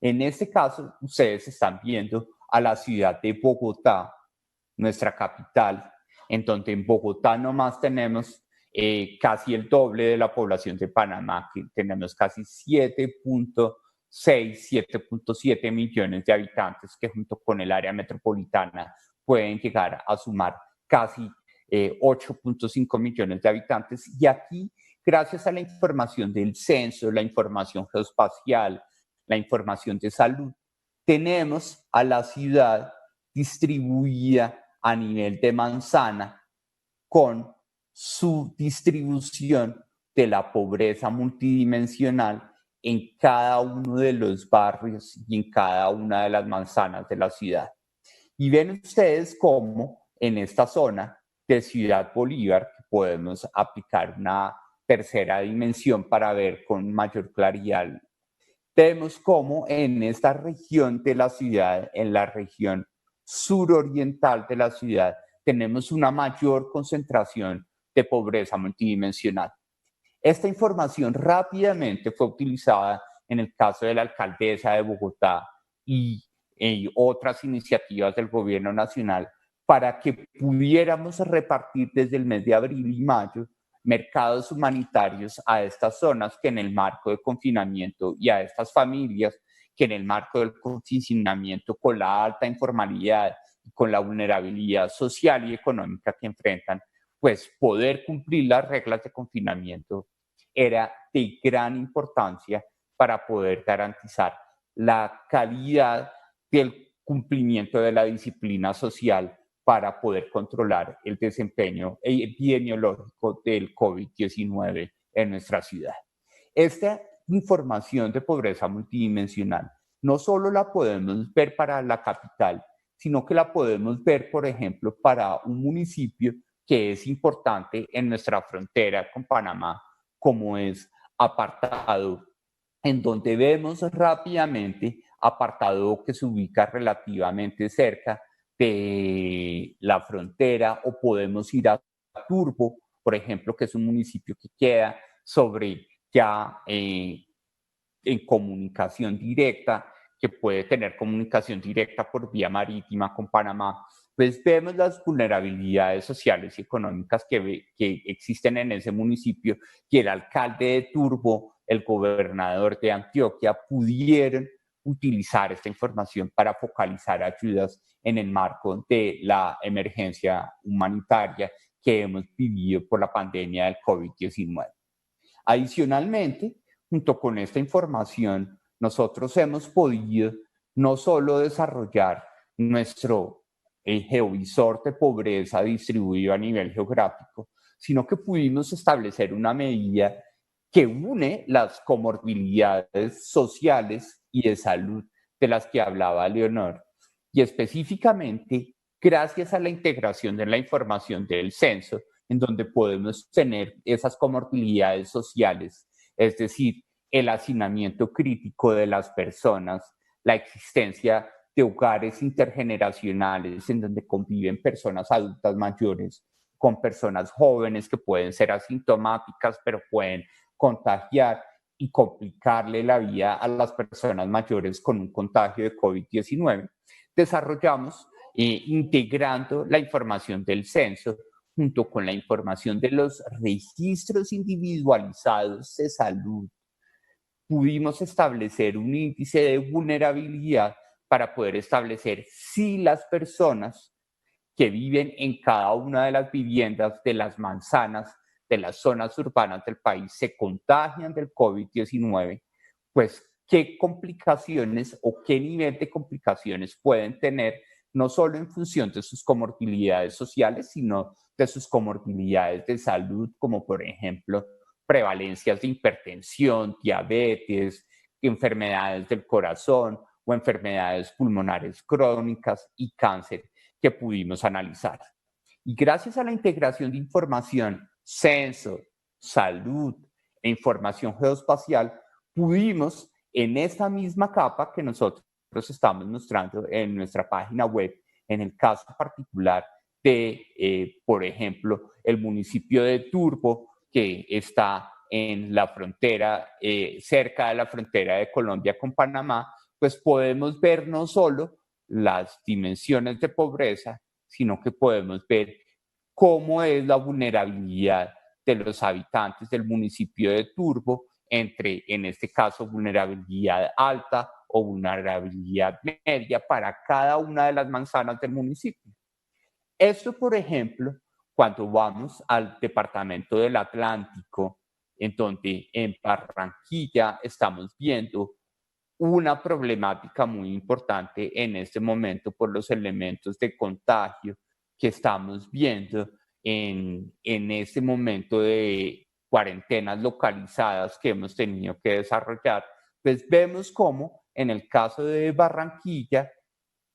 Speaker 3: En este caso, ustedes están viendo a la ciudad de Bogotá, nuestra capital, en donde en Bogotá nomás tenemos casi el doble de la población de Panamá, que tenemos casi 7.7 millones de habitantes, que junto con el área metropolitana pueden llegar a sumar casi 8.5 millones de habitantes. Y aquí, gracias a la información del censo, la información geoespacial, la información de salud, tenemos a la ciudad distribuida a nivel de manzana con su distribución de la pobreza multidimensional en cada uno de los barrios y en cada una de las manzanas de la ciudad. Y ven ustedes cómo en esta zona de Ciudad Bolívar podemos aplicar una tercera dimensión para ver con mayor claridad. Vemos cómo en esta región de la ciudad, en la región suroriental de la ciudad, tenemos una mayor concentración de pobreza multidimensional. Esta información rápidamente fue utilizada en el caso de la alcaldesa de Bogotá y otras iniciativas del gobierno nacional para que pudiéramos repartir desde el mes de abril y mayo mercados humanitarios a estas zonas que en el marco de confinamiento y a estas familias que en el marco del confinamiento con la alta informalidad y con la vulnerabilidad social y económica que enfrentan, pues poder cumplir las reglas de confinamiento era de gran importancia para poder garantizar la calidad del cumplimiento de la disciplina social para poder controlar el desempeño epidemiológico del COVID-19 en nuestra ciudad. Esta información de pobreza multidimensional no solo la podemos ver para la capital, sino que la podemos ver, por ejemplo, para un municipio que es importante en nuestra frontera con Panamá, como es Apartado, en donde vemos rápidamente Apartado que se ubica relativamente cerca de la frontera, o podemos ir a Turbo, por ejemplo, que es un municipio que queda sobre ya en comunicación directa, que puede tener comunicación directa por vía marítima con Panamá. Pues vemos las vulnerabilidades sociales y económicas que existen en ese municipio, y el alcalde de Turbo, el gobernador de Antioquia, pudieron utilizar esta información para focalizar ayudas en el marco de la emergencia humanitaria que hemos vivido por la pandemia del COVID-19. Adicionalmente, junto con esta información, nosotros hemos podido no solo desarrollar nuestro geovisor de pobreza distribuido a nivel geográfico, sino que pudimos establecer una medida que une las comorbilidades sociales y de salud de las que hablaba Leonor, y específicamente gracias a la integración de la información del censo, en donde podemos tener esas comorbilidades sociales, es decir, el hacinamiento crítico de las personas, la existencia de hogares intergeneracionales en donde conviven personas adultas mayores con personas jóvenes que pueden ser asintomáticas, pero pueden contagiar y complicarle la vida a las personas mayores con un contagio de COVID-19. Desarrollamos, integrando la información del censo junto con la información de los registros individualizados de salud, pudimos establecer un índice de vulnerabilidad para poder establecer si las personas que viven en cada una de las viviendas de las manzanas de las zonas urbanas del país se contagian del COVID-19, pues qué complicaciones o qué nivel de complicaciones pueden tener, no solo en función de sus comorbilidades sociales, sino de sus comorbilidades de salud, como por ejemplo prevalencias de hipertensión, diabetes, enfermedades del corazón o enfermedades pulmonares crónicas y cáncer que pudimos analizar. Y gracias a la integración de información, censo, salud e información geoespacial, pudimos en esta misma capa que nosotros estamos mostrando en nuestra página web, en el caso particular de, por ejemplo, el municipio de Turbo, que está en la frontera, cerca de la frontera de Colombia con Panamá, pues podemos ver no solo las dimensiones de pobreza, sino que podemos ver cómo es la vulnerabilidad de los habitantes del municipio de Turbo entre, en este caso, vulnerabilidad alta o vulnerabilidad media para cada una de las manzanas del municipio. Esto, por ejemplo, cuando vamos al departamento del Atlántico, en donde en Barranquilla estamos viendo una problemática muy importante en este momento por los elementos de contagio que estamos viendo en este momento de cuarentenas localizadas que hemos tenido que desarrollar, pues vemos cómo en el caso de Barranquilla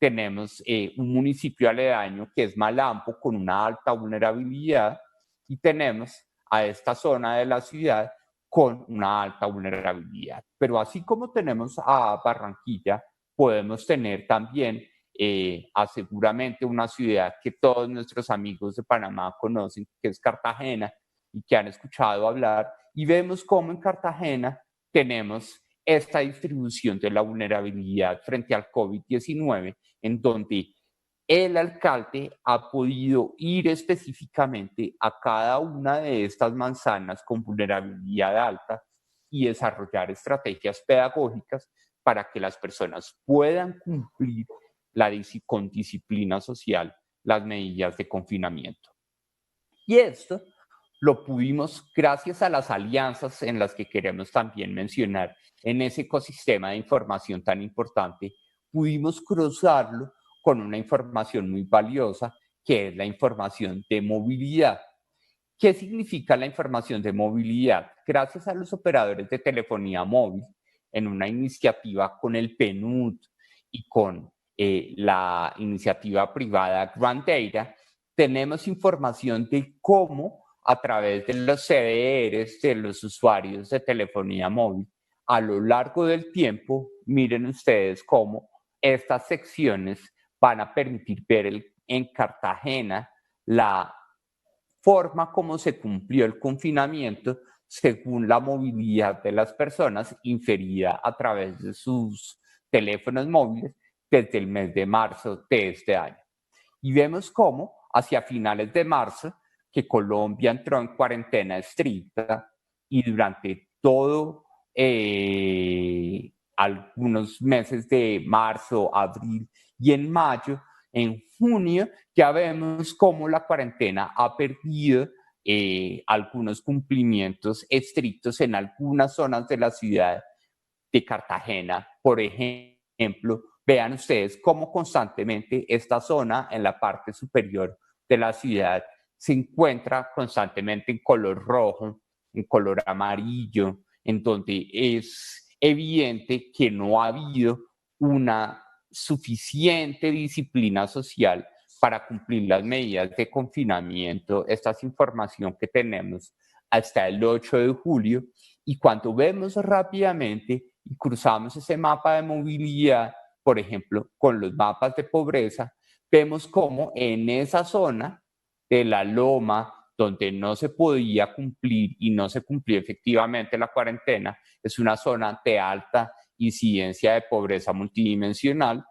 Speaker 3: tenemos un municipio aledaño que es Malambo con una alta vulnerabilidad y tenemos a esta zona de la ciudad con una alta vulnerabilidad. Pero así como tenemos a Barranquilla, podemos tener también seguramente una ciudad que todos nuestros amigos de Panamá conocen, que es Cartagena, y que han escuchado hablar, y vemos cómo en Cartagena tenemos esta distribución de la vulnerabilidad frente al COVID-19, en donde el alcalde ha podido ir específicamente a cada una de estas manzanas con vulnerabilidad alta y desarrollar estrategias pedagógicas para que las personas puedan cumplir con disciplina social las medidas de confinamiento. Y esto lo pudimos gracias a las alianzas en las que queremos también mencionar en ese ecosistema de información tan importante, pudimos cruzarlo con una información muy valiosa que es la información de movilidad. ¿Qué significa la información de movilidad? Gracias a los operadores de telefonía móvil, en una iniciativa con el PNUD y con la iniciativa privada Grand Data, tenemos información de cómo a través de los CDRs de los usuarios de telefonía móvil, a lo largo del tiempo, miren ustedes cómo estas secciones van a permitir ver en Cartagena la forma como se cumplió el confinamiento según la movilidad de las personas inferida a través de sus teléfonos móviles desde el mes de marzo de este año. Y vemos cómo hacia finales de marzo, que Colombia entró en cuarentena estricta y durante todo algunos meses de marzo, abril y en mayo, en junio ya vemos cómo la cuarentena ha perdido algunos cumplimientos estrictos en algunas zonas de la ciudad de Cartagena. Por ejemplo, vean ustedes cómo constantemente esta zona en la parte superior de la ciudad se encuentra constantemente en color rojo, en color amarillo, en donde es evidente que no ha habido una suficiente disciplina social para cumplir las medidas de confinamiento. Esta es información que tenemos hasta el 8 de julio y cuando vemos rápidamente y cruzamos ese mapa de movilidad, por ejemplo, con los mapas de pobreza, vemos cómo en esa zona de la Loma, donde no se podía cumplir y no se cumplió efectivamente la cuarentena, es una zona de alta incidencia de pobreza multidimensional,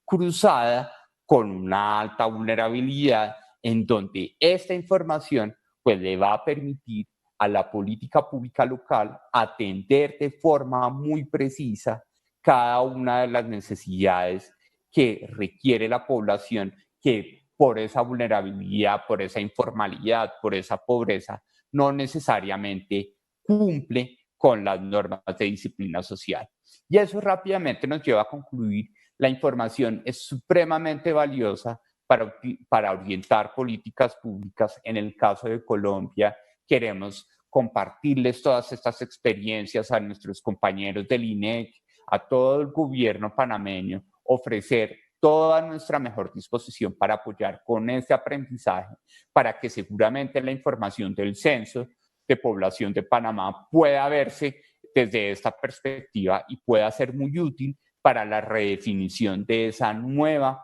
Speaker 3: cruzada con una alta vulnerabilidad, en donde esta información pues, le va a permitir a la política pública local atender de forma muy precisa cada una de las necesidades que requiere la población que por esa vulnerabilidad, por esa informalidad, por esa pobreza, no necesariamente cumple con las normas de disciplina social. Y eso rápidamente nos lleva a concluir, la información es supremamente valiosa para orientar políticas públicas. En el caso de Colombia, queremos compartirles todas estas experiencias a nuestros compañeros del INEC, a todo el gobierno panameño, ofrecer toda nuestra mejor disposición para apoyar con este aprendizaje, para que seguramente la información del censo de población de Panamá pueda verse desde esta perspectiva y pueda ser muy útil para la redefinición de esa nueva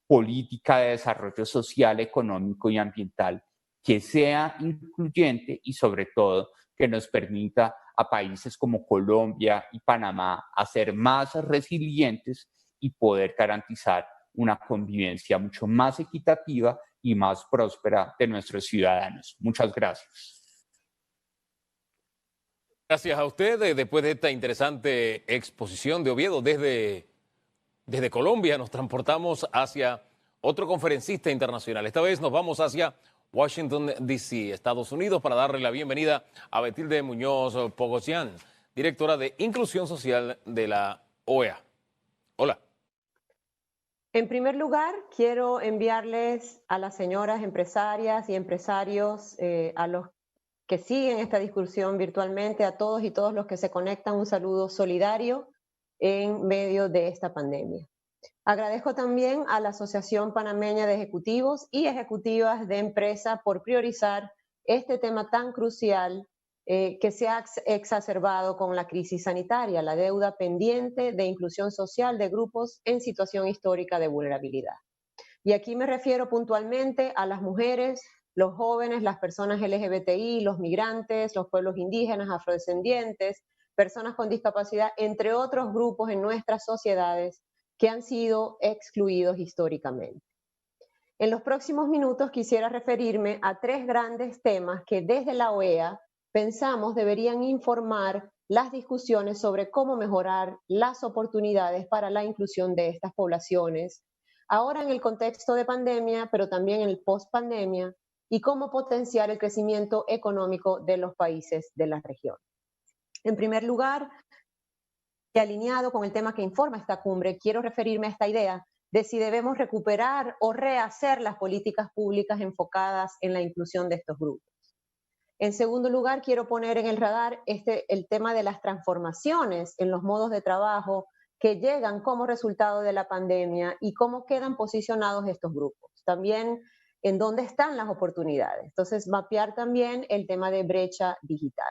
Speaker 3: política de desarrollo social, económico y ambiental que sea incluyente y sobre todo que nos permita a países como Colombia y Panamá a ser más resilientes y poder garantizar una convivencia mucho más equitativa y más próspera de nuestros ciudadanos. Muchas gracias.
Speaker 1: Gracias a usted. Después de esta interesante exposición de Oviedo desde Colombia, nos transportamos hacia otro conferencista internacional. Esta vez nos vamos hacia Washington, D.C., Estados Unidos, para darle la bienvenida a Betilde Muñoz Pogosian, directora de Inclusión Social de la OEA. Hola.
Speaker 4: En primer lugar, quiero enviarles a las señoras empresarias y empresarios, a los que siguen esta discusión virtualmente, a todos y todos los que se conectan, un saludo solidario en medio de esta pandemia. Agradezco también a la Asociación Panameña de Ejecutivos y Ejecutivas de Empresa por priorizar este tema tan crucial que se ha exacerbado con la crisis sanitaria, la deuda pendiente de inclusión social de grupos en situación histórica de vulnerabilidad. Y aquí me refiero puntualmente a las mujeres, los jóvenes, las personas LGBTI, los migrantes, los pueblos indígenas, afrodescendientes, personas con discapacidad, entre otros grupos en nuestras sociedades que han sido excluidos históricamente. En los próximos minutos quisiera referirme a tres grandes temas que desde la OEA pensamos deberían informar las discusiones sobre cómo mejorar las oportunidades para la inclusión de estas poblaciones, ahora en el contexto de pandemia, pero también en el post-pandemia, y cómo potenciar el crecimiento económico de los países de la región. En primer lugar, y alineado con el tema que informa esta cumbre, quiero referirme a esta idea de si debemos recuperar o rehacer las políticas públicas enfocadas en la inclusión de estos grupos. En segundo lugar, quiero poner en el radar el tema de las transformaciones en los modos de trabajo que llegan como resultado de la pandemia y cómo quedan posicionados estos grupos. También en dónde están las oportunidades. Entonces, mapear también el tema de brecha digital.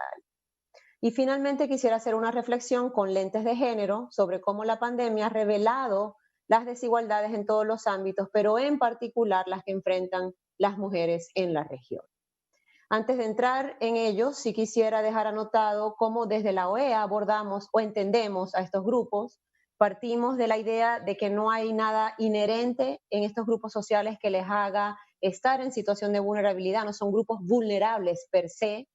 Speaker 4: Y finalmente quisiera hacer una reflexión con lentes de género sobre cómo la pandemia ha revelado las desigualdades en todos los ámbitos, pero en particular las que enfrentan las mujeres en la región. Antes de entrar en ello, sí quisiera dejar anotado cómo desde la OEA abordamos o entendemos a estos grupos. Partimos de la idea de que no hay nada inherente en estos grupos sociales que les haga estar en situación de vulnerabilidad, no son grupos vulnerables per se.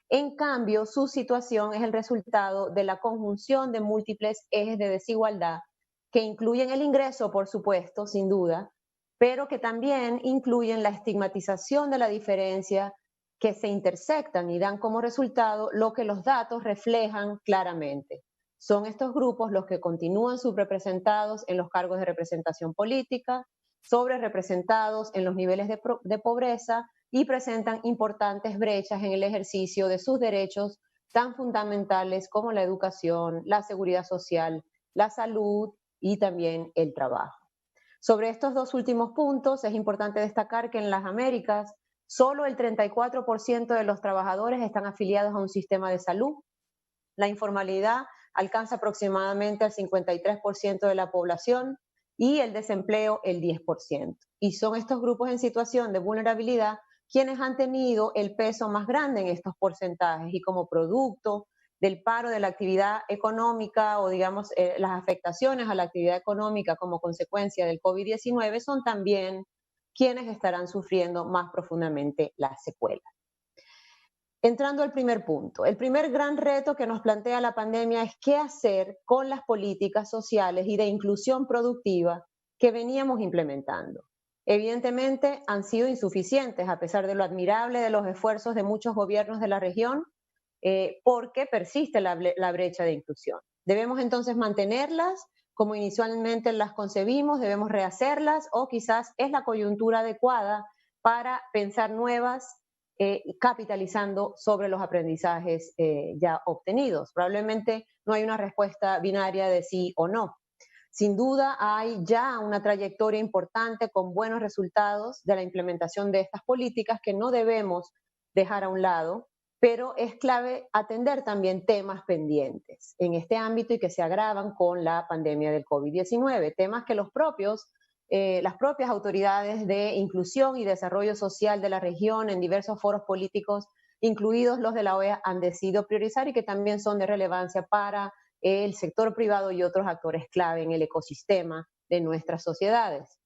Speaker 4: En cambio, su situación es el resultado de la conjunción de múltiples ejes de desigualdad que incluyen el ingreso, por supuesto, sin duda, pero que también incluyen la estigmatización de la diferencia, que se intersectan y dan como resultado lo que los datos reflejan claramente. Son estos grupos los que continúan subrepresentados en los cargos de representación política, sobrerepresentados en los niveles de pobreza y presentan importantes brechas en el ejercicio de sus derechos tan fundamentales como la educación, la seguridad social, la salud y también el trabajo. Sobre estos dos últimos puntos es importante destacar que en las Américas solo el 34% de los trabajadores están afiliados a un sistema de salud. La informalidad alcanza aproximadamente al 53% de la población y el desempleo el 10%. Y son estos grupos en situación de vulnerabilidad quienes han tenido el peso más grande en estos porcentajes y como producto del paro de la actividad económica o digamos las afectaciones a la actividad económica como consecuencia del COVID-19 son también quienes estarán sufriendo más profundamente las secuelas. Entrando al primer punto, el primer gran reto que nos plantea la pandemia es qué hacer con las políticas sociales y de inclusión productiva que veníamos implementando. Evidentemente han sido insuficientes a pesar de lo admirable de los esfuerzos de muchos gobiernos de la región, porque persiste la brecha de inclusión. Debemos entonces mantenerlas como inicialmente las concebimos, debemos rehacerlas o quizás es la coyuntura adecuada para pensar nuevas, capitalizando sobre los aprendizajes ya obtenidos. Probablemente no hay una respuesta binaria de sí o no. Sin duda hay ya una trayectoria importante con buenos resultados de la implementación de estas políticas que no debemos dejar a un lado, pero es clave atender también temas pendientes en este ámbito y que se agravan con la pandemia del COVID-19, temas que las propias autoridades de inclusión y desarrollo social de la región en diversos foros políticos, incluidos los de la OEA, han decidido priorizar y que también son de relevancia para el sector privado y otros actores clave en el ecosistema de nuestras sociedades.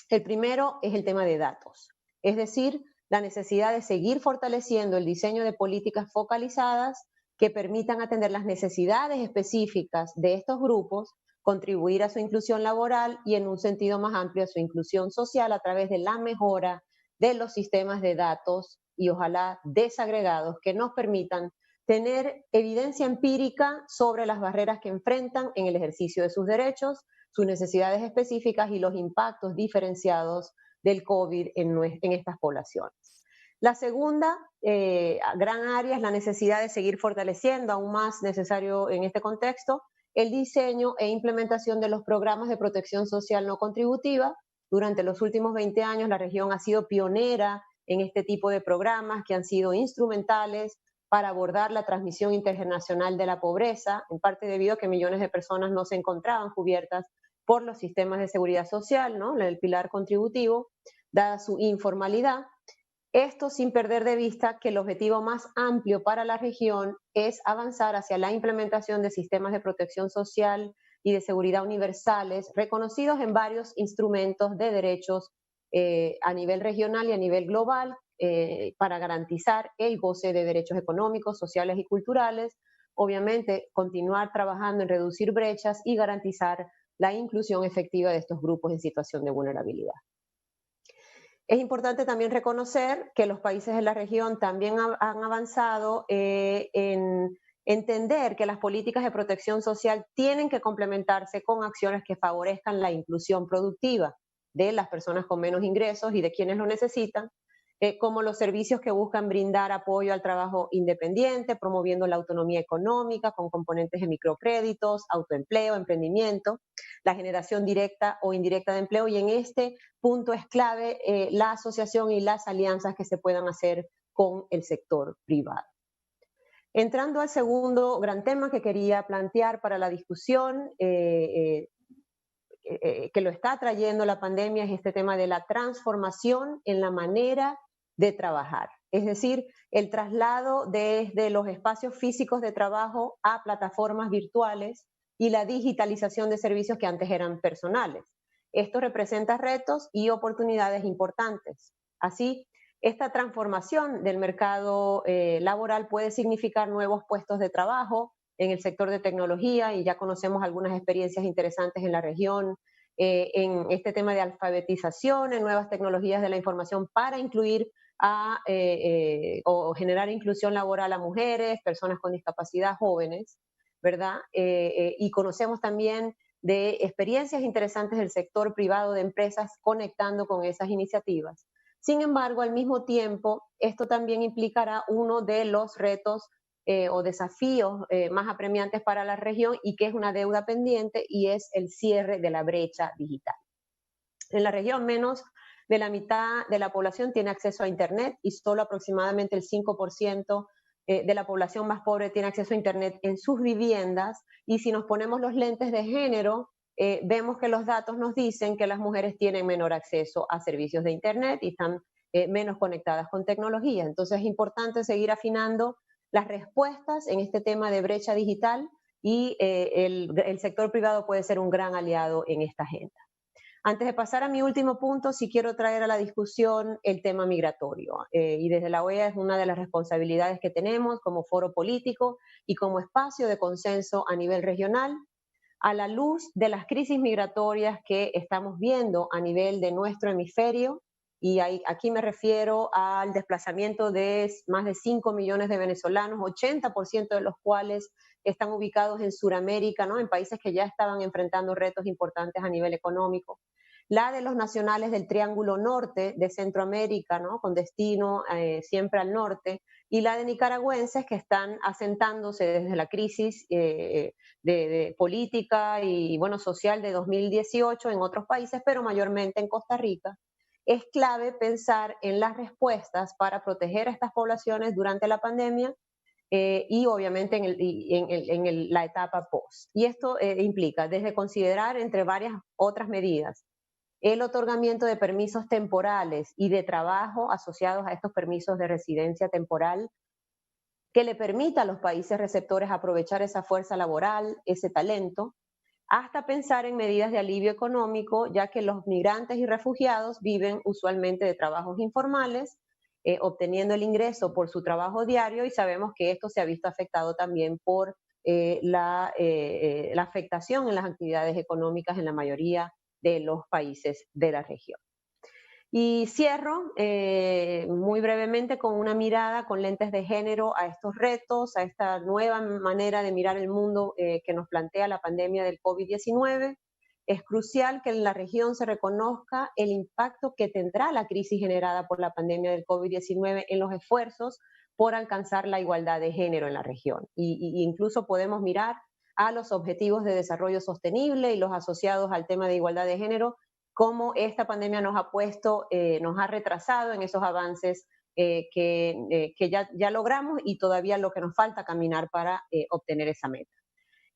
Speaker 4: El primero es el tema de datos, es decir, la necesidad de seguir fortaleciendo el diseño de políticas focalizadas que permitan atender las necesidades específicas de estos grupos, contribuir a su inclusión laboral y en un sentido más amplio a su inclusión social a través de la mejora de los sistemas de datos y ojalá desagregados que nos permitan tener evidencia empírica sobre las barreras que enfrentan en el ejercicio de sus derechos, sus necesidades específicas y los impactos diferenciados del COVID en estas poblaciones. La segunda gran área es la necesidad de seguir fortaleciendo, aún más necesario en este contexto, el diseño e implementación de los programas de protección social no contributiva. Durante los últimos 20 años la región ha sido pionera en este tipo de programas que han sido instrumentales para abordar la transmisión internacional de la pobreza, en parte debido a que millones de personas no se encontraban cubiertas por los sistemas de seguridad social, ¿no? El pilar contributivo, dada su informalidad. Esto sin perder de vista que el objetivo más amplio para la región es avanzar hacia la implementación de sistemas de protección social y de seguridad universales reconocidos en varios instrumentos de derechos a nivel regional y a nivel global para garantizar el goce de derechos económicos, sociales y culturales. Obviamente, continuar trabajando en reducir brechas y garantizar la inclusión efectiva de estos grupos en situación de vulnerabilidad. Es importante también reconocer que los países de la región también han avanzado en entender que las políticas de protección social tienen que complementarse con acciones que favorezcan la inclusión productiva de las personas con menos ingresos y de quienes lo necesitan, como los servicios que buscan brindar apoyo al trabajo independiente, promoviendo la autonomía económica con componentes de microcréditos, autoempleo, emprendimiento, la generación directa o indirecta de empleo, y en este punto es clave la asociación y las alianzas que se puedan hacer con el sector privado. Entrando al segundo gran tema que quería plantear para la discusión, que lo está trayendo la pandemia, es este tema de la transformación en la manera de trabajar. Es decir, el traslado desde los espacios físicos de trabajo a plataformas virtuales y la digitalización de servicios que antes eran personales. Esto representa retos y oportunidades importantes. Así, esta transformación del mercado laboral puede significar nuevos puestos de trabajo en el sector de tecnología, y ya conocemos algunas experiencias interesantes en la región, en este tema de alfabetización, en nuevas tecnologías de la información para incluir o generar inclusión laboral a mujeres, personas con discapacidad, jóvenes, ¿verdad? Y conocemos también de experiencias interesantes del sector privado de empresas conectando con esas iniciativas. Sin embargo, al mismo tiempo, esto también implicará uno de los retos o desafíos más apremiantes para la región, y que es una deuda pendiente, y es el cierre de la brecha digital. En la región, menos de la mitad de la población tiene acceso a Internet y solo aproximadamente el 5% de la población más pobre tiene acceso a Internet en sus viviendas. Y si nos ponemos los lentes de género, vemos que los datos nos dicen que las mujeres tienen menor acceso a servicios de Internet y están menos conectadas con tecnología. Entonces es importante seguir afinando las respuestas en este tema de brecha digital, y el sector privado puede ser un gran aliado en esta agenda. Antes de pasar a mi último punto, sí quiero traer a la discusión el tema migratorio. Y desde la OEA es una de las responsabilidades que tenemos como foro político y como espacio de consenso a nivel regional, a la luz de las crisis migratorias que estamos viendo a nivel de nuestro hemisferio. Y aquí me refiero al desplazamiento de más de 5 millones de venezolanos, 80% de los cuales están ubicados en Sudamérica, ¿no? En países que ya estaban enfrentando retos importantes a nivel económico. La de los nacionales del Triángulo Norte de Centroamérica, ¿no? Con destino siempre al norte, y la de nicaragüenses que están asentándose desde la crisis de política y bueno, social de 2018 en otros países, pero mayormente en Costa Rica. Es clave pensar en las respuestas para proteger a estas poblaciones durante la pandemia y obviamente en la etapa post. Y esto implica desde considerar, entre varias otras medidas, el otorgamiento de permisos temporales y de trabajo asociados a estos permisos de residencia temporal, que le permita a los países receptores aprovechar esa fuerza laboral, ese talento, hasta pensar en medidas de alivio económico, ya que los migrantes y refugiados viven usualmente de trabajos informales obteniendo el ingreso por su trabajo diario, y sabemos que esto se ha visto afectado también por la afectación en las actividades económicas en la mayoría de los países de la región. Y cierro muy brevemente con una mirada con lentes de género a estos retos, a esta nueva manera de mirar el mundo que nos plantea la pandemia del COVID-19. Es crucial que en la región se reconozca el impacto que tendrá la crisis generada por la pandemia del COVID-19 en los esfuerzos por alcanzar la igualdad de género en la región. Y incluso podemos mirar a los objetivos de desarrollo sostenible y los asociados al tema de igualdad de género, cómo esta pandemia nos ha puesto, nos ha retrasado en esos avances que ya logramos, y todavía lo que nos falta caminar para obtener esa meta.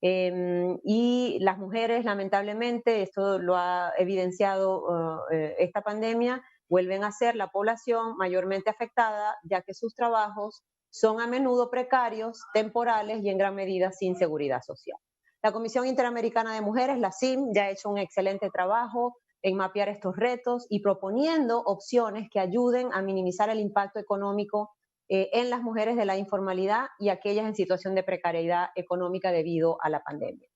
Speaker 4: Y las mujeres, lamentablemente, esto lo ha evidenciado esta pandemia, vuelven a ser la población mayormente afectada, ya que sus trabajos son a menudo precarios, temporales y en gran medida sin seguridad social. La Comisión Interamericana de Mujeres, la CIM, ya ha hecho un excelente trabajo en mapear estos retos y proponiendo opciones que ayuden a minimizar el impacto económico en las mujeres de la informalidad y aquellas en situación de precariedad económica debido a la pandemia.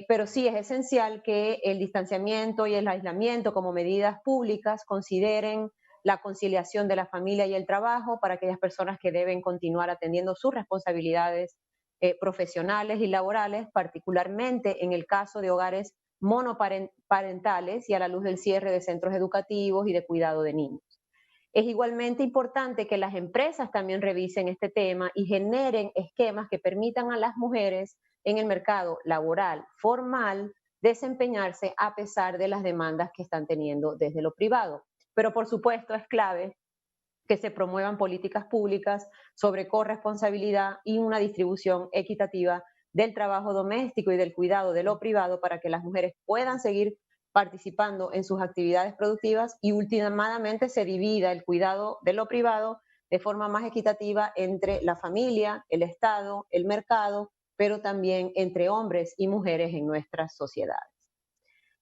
Speaker 4: Pero sí es esencial que el distanciamiento y el aislamiento como medidas públicas consideren la conciliación de la familia y el trabajo para aquellas personas que deben continuar atendiendo sus responsabilidades profesionales y laborales, particularmente en el caso de hogares monoparentales y a la luz del cierre de centros educativos y de cuidado de niños. Es igualmente importante que las empresas también revisen este tema y generen esquemas que permitan a las mujeres en el mercado laboral formal desempeñarse a pesar de las demandas que están teniendo desde lo privado. Pero por supuesto es clave que se promuevan políticas públicas sobre corresponsabilidad y una distribución equitativa del trabajo doméstico y del cuidado de lo privado para que las mujeres puedan seguir participando en sus actividades productivas y últimamente se divida el cuidado de lo privado de forma más equitativa entre la familia, el Estado, el mercado, pero también entre hombres y mujeres en nuestras sociedades.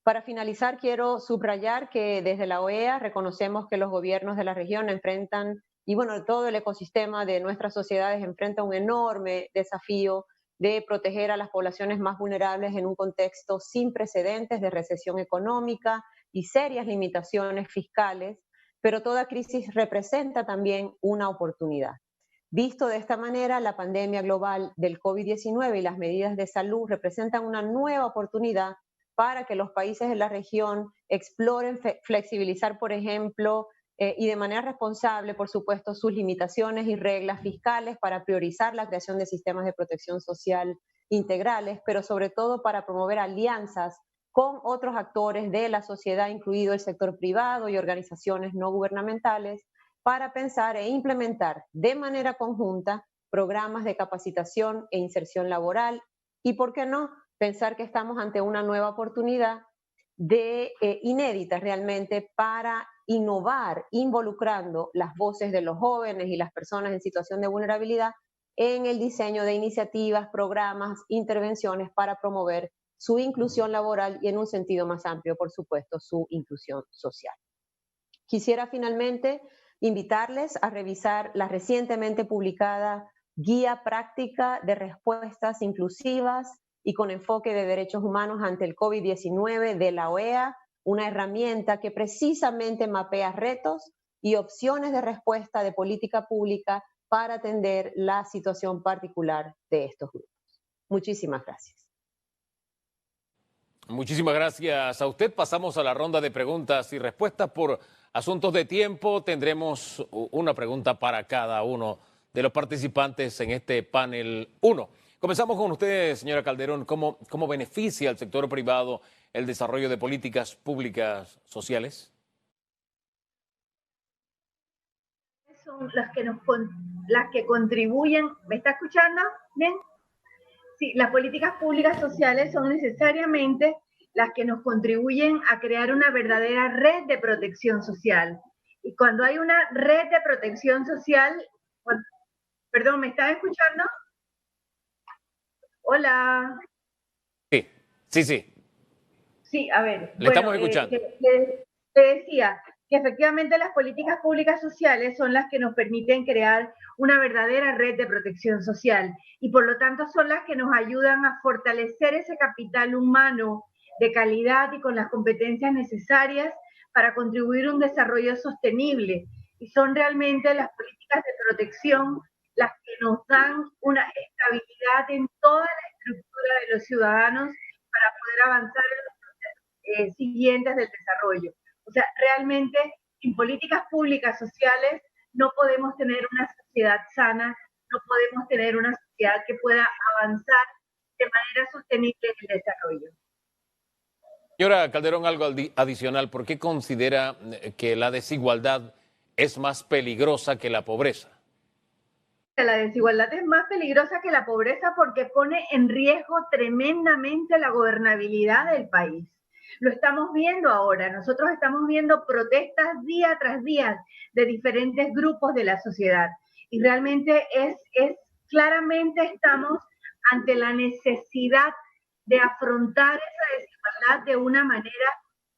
Speaker 4: Para finalizar, quiero subrayar que desde la OEA reconocemos que los gobiernos de la región enfrentan, y bueno, todo el ecosistema de nuestras sociedades enfrenta un enorme desafío de proteger a las poblaciones más vulnerables en un contexto sin precedentes de recesión económica y serias limitaciones fiscales, pero toda crisis representa también una oportunidad. Visto de esta manera, la pandemia global del COVID-19 y las medidas de salud representan una nueva oportunidad para que los países de la región exploren flexibilizar, por ejemplo, y de manera responsable, por supuesto, sus limitaciones y reglas fiscales para priorizar la creación de sistemas de protección social integrales, pero sobre todo para promover alianzas con otros actores de la sociedad, incluido el sector privado y organizaciones no gubernamentales, para pensar e implementar de manera conjunta programas de capacitación e inserción laboral y, ¿por qué no?, pensar que estamos ante una nueva oportunidad inédita realmente para innovar, involucrando las voces de los jóvenes y las personas en situación de vulnerabilidad en el diseño de iniciativas, programas, intervenciones para promover su inclusión laboral y en un sentido más amplio, por supuesto, su inclusión social. Quisiera finalmente invitarles a revisar la recientemente publicada Guía Práctica de Respuestas Inclusivas y con enfoque de derechos humanos ante el COVID-19 de la OEA, una herramienta que precisamente mapea retos y opciones de respuesta de política pública para atender la situación particular de estos grupos. Muchísimas gracias.
Speaker 1: Muchísimas gracias a usted. Pasamos a la ronda de preguntas y respuestas. Por asuntos de tiempo tendremos una pregunta para cada uno de los participantes en este panel 1. Comenzamos con usted, señora Calderón. ¿Cómo beneficia al sector privado el desarrollo de políticas públicas sociales?
Speaker 2: Son las que contribuyen. ¿Me está escuchando? ¿Bien? Sí, las políticas públicas sociales son necesariamente las que nos contribuyen a crear una verdadera red de protección social. Y cuando hay una red de protección social, perdón, ¿me están escuchando? Hola.
Speaker 1: Sí.
Speaker 2: Sí, a ver.
Speaker 1: Le estamos escuchando.
Speaker 2: Te decía, que efectivamente las políticas públicas sociales son las que nos permiten crear una verdadera red de protección social y por lo tanto son las que nos ayudan a fortalecer ese capital humano de calidad y con las competencias necesarias para contribuir a un desarrollo sostenible. Y son realmente las políticas de protección las que nos dan una estabilidad en toda la estructura de los ciudadanos para poder avanzar en los procesos siguientes del desarrollo. O sea, realmente sin políticas públicas sociales no podemos tener una sociedad sana, no podemos tener una sociedad que pueda avanzar de manera sostenible en el desarrollo.
Speaker 1: Señora Calderón, algo adicional. ¿Por qué considera que la desigualdad es más peligrosa que la pobreza?
Speaker 2: La desigualdad es más peligrosa que la pobreza porque pone en riesgo tremendamente la gobernabilidad del país. Lo estamos viendo ahora, nosotros estamos viendo protestas día tras día de diferentes grupos de la sociedad y realmente claramente estamos ante la necesidad de afrontar esa desigualdad de una manera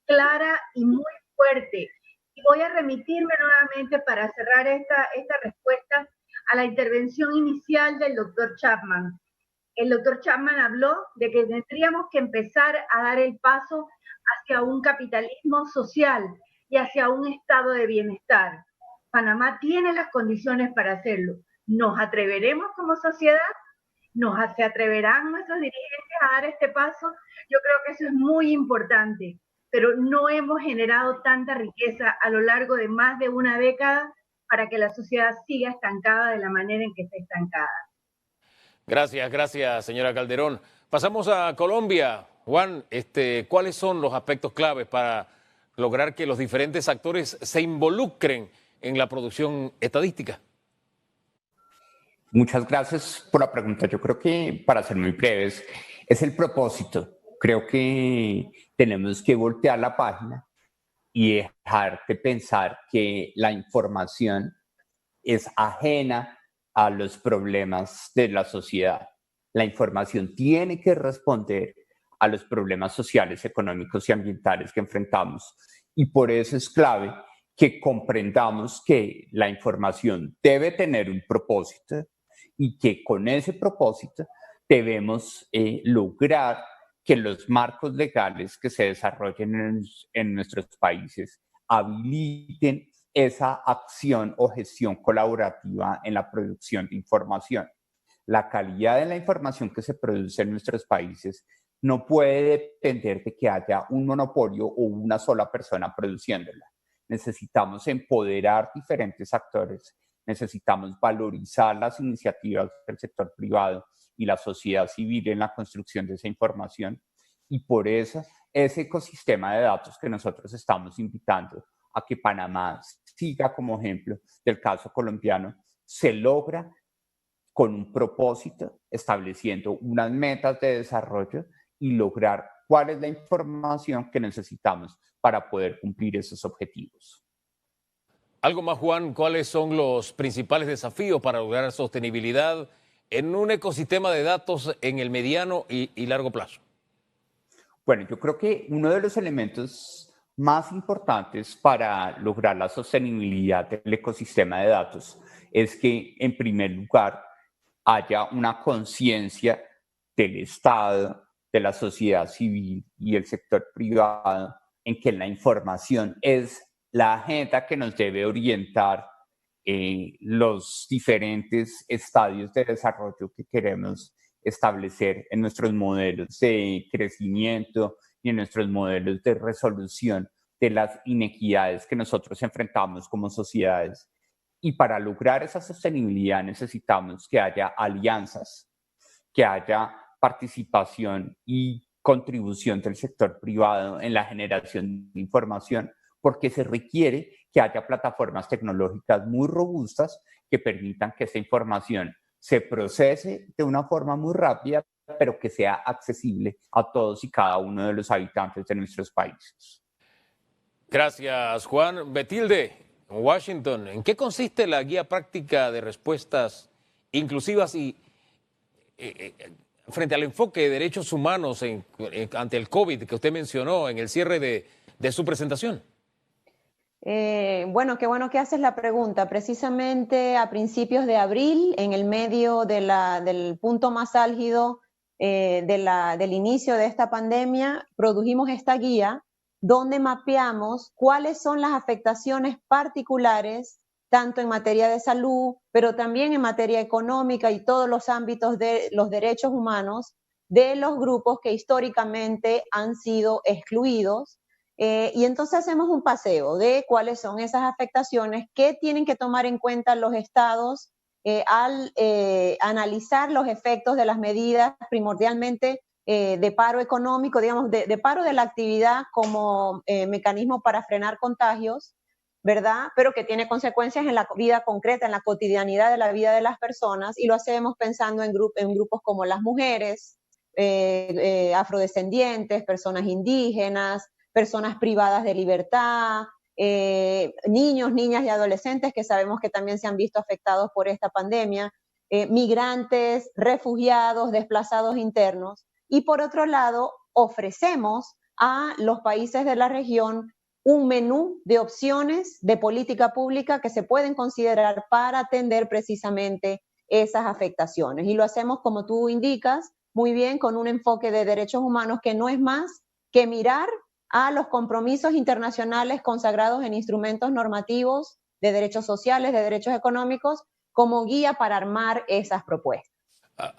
Speaker 2: clara y muy fuerte. Y voy a remitirme nuevamente para cerrar esta respuesta a la intervención inicial del doctor Chapman. El doctor Chapman habló de que tendríamos que empezar a dar el paso hacia un capitalismo social y hacia un estado de bienestar. Panamá tiene las condiciones para hacerlo. ¿Nos atreveremos como sociedad? ¿Se atreverán nuestros dirigentes a dar este paso? Yo creo que eso es muy importante, pero no hemos generado tanta riqueza a lo largo de más de una década para que la sociedad siga estancada de la manera en que está estancada.
Speaker 1: Gracias, señora Calderón. Pasamos a Colombia. Juan, ¿cuáles son los aspectos claves para lograr que los diferentes actores se involucren en la producción estadística?
Speaker 3: Muchas gracias por la pregunta. Yo creo que, para ser muy breves, es el propósito. Creo que tenemos que voltear la página y dejar de pensar que la información es ajena a los problemas de la sociedad. La información tiene que responder a los problemas sociales, económicos y ambientales que enfrentamos. Y por eso es clave que comprendamos que la información debe tener un propósito y que con ese propósito debemos lograr que los marcos legales que se desarrollen en nuestros países habiliten esa acción o gestión colaborativa en la producción de información. La calidad de la información que se produce en nuestros países no puede depender de que haya un monopolio o una sola persona produciéndola. Necesitamos empoderar diferentes actores, necesitamos valorizar las iniciativas del sector privado y la sociedad civil en la construcción de esa información y por eso ese ecosistema de datos que nosotros estamos invitando a que Panamá siga como ejemplo del caso colombiano, se logra con un propósito, estableciendo unas metas de desarrollo y lograr cuál es la información que necesitamos para poder cumplir esos objetivos.
Speaker 1: Algo más, Juan, ¿cuáles son los principales desafíos para lograr sostenibilidad en un ecosistema de datos en el mediano y largo plazo?
Speaker 3: Bueno, yo creo que uno de los elementos más importantes para lograr la sostenibilidad del ecosistema de datos es que, en primer lugar, haya una conciencia del Estado, de la sociedad civil y el sector privado en que la información es la agenda que nos debe orientar los diferentes estadios de desarrollo que queremos establecer en nuestros modelos de crecimiento y en nuestros modelos de resolución de las inequidades que nosotros enfrentamos como sociedades. Y para lograr esa sostenibilidad necesitamos que haya alianzas, que haya participación y contribución del sector privado en la generación de información, porque se requiere que haya plataformas tecnológicas muy robustas que permitan que esa información se procese de una forma muy rápida, pero que sea accesible a todos y cada uno de los habitantes de nuestros países.
Speaker 1: Gracias, Juan. Betilde, Washington, ¿en qué consiste la guía práctica de respuestas inclusivas y frente al enfoque de derechos humanos ante el COVID que usted mencionó en el cierre de su presentación?
Speaker 4: Bueno, qué bueno que haces la pregunta. Precisamente a principios de abril, en el medio del punto más álgido del inicio de esta pandemia, produjimos esta guía donde mapeamos cuáles son las afectaciones particulares, tanto en materia de salud, pero también en materia económica y todos los ámbitos de los derechos humanos de los grupos que históricamente han sido excluidos. Y entonces hacemos un paseo de cuáles son esas afectaciones que tienen que tomar en cuenta los estados al analizar los efectos de las medidas primordialmente de paro económico, digamos, de paro de la actividad como mecanismo para frenar contagios, ¿verdad? Pero que tiene consecuencias en la vida concreta, en la cotidianidad de la vida de las personas, y lo hacemos pensando en grupos como las mujeres, afrodescendientes, personas indígenas, personas privadas de libertad, niños, niñas y adolescentes que sabemos que también se han visto afectados por esta pandemia, migrantes, refugiados, desplazados internos. Y por otro lado, ofrecemos a los países de la región un menú de opciones de política pública que se pueden considerar para atender precisamente esas afectaciones. Y lo hacemos, como tú indicas, muy bien, con un enfoque de derechos humanos que no es más que mirar a los compromisos internacionales consagrados en instrumentos normativos de derechos sociales, de derechos económicos, como guía para armar esas propuestas.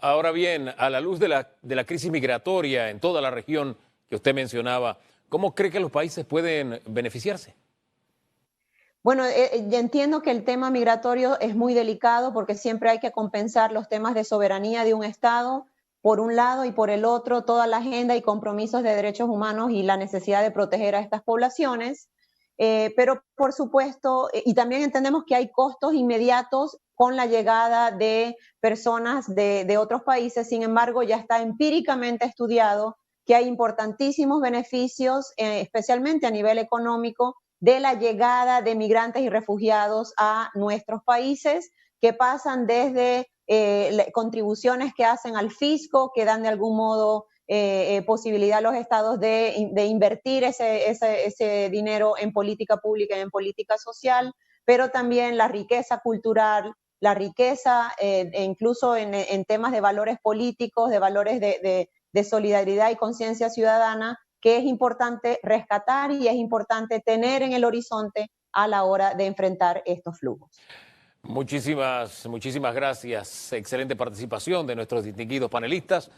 Speaker 1: Ahora bien, a la luz de la crisis migratoria en toda la región que usted mencionaba, ¿cómo cree que los países pueden beneficiarse?
Speaker 4: Bueno, entiendo que el tema migratorio es muy delicado porque siempre hay que compensar los temas de soberanía de un Estado por un lado y por el otro toda la agenda y compromisos de derechos humanos y la necesidad de proteger a estas poblaciones. Pero por supuesto, y también entendemos que hay costos inmediatos con la llegada de personas de otros países. Sin embargo, ya está empíricamente estudiado que hay importantísimos beneficios, especialmente a nivel económico, de la llegada de migrantes y refugiados a nuestros países, que pasan desde contribuciones que hacen al fisco, que dan de algún modo posibilidad a los estados de invertir ese dinero en política pública y en política social, pero también la riqueza cultural, la riqueza incluso en temas de valores políticos, de valores de solidaridad y conciencia ciudadana, que es importante rescatar y es importante tener en el horizonte a la hora de enfrentar estos flujos.
Speaker 1: Muchísimas gracias. Excelente participación de nuestros distinguidos panelistas.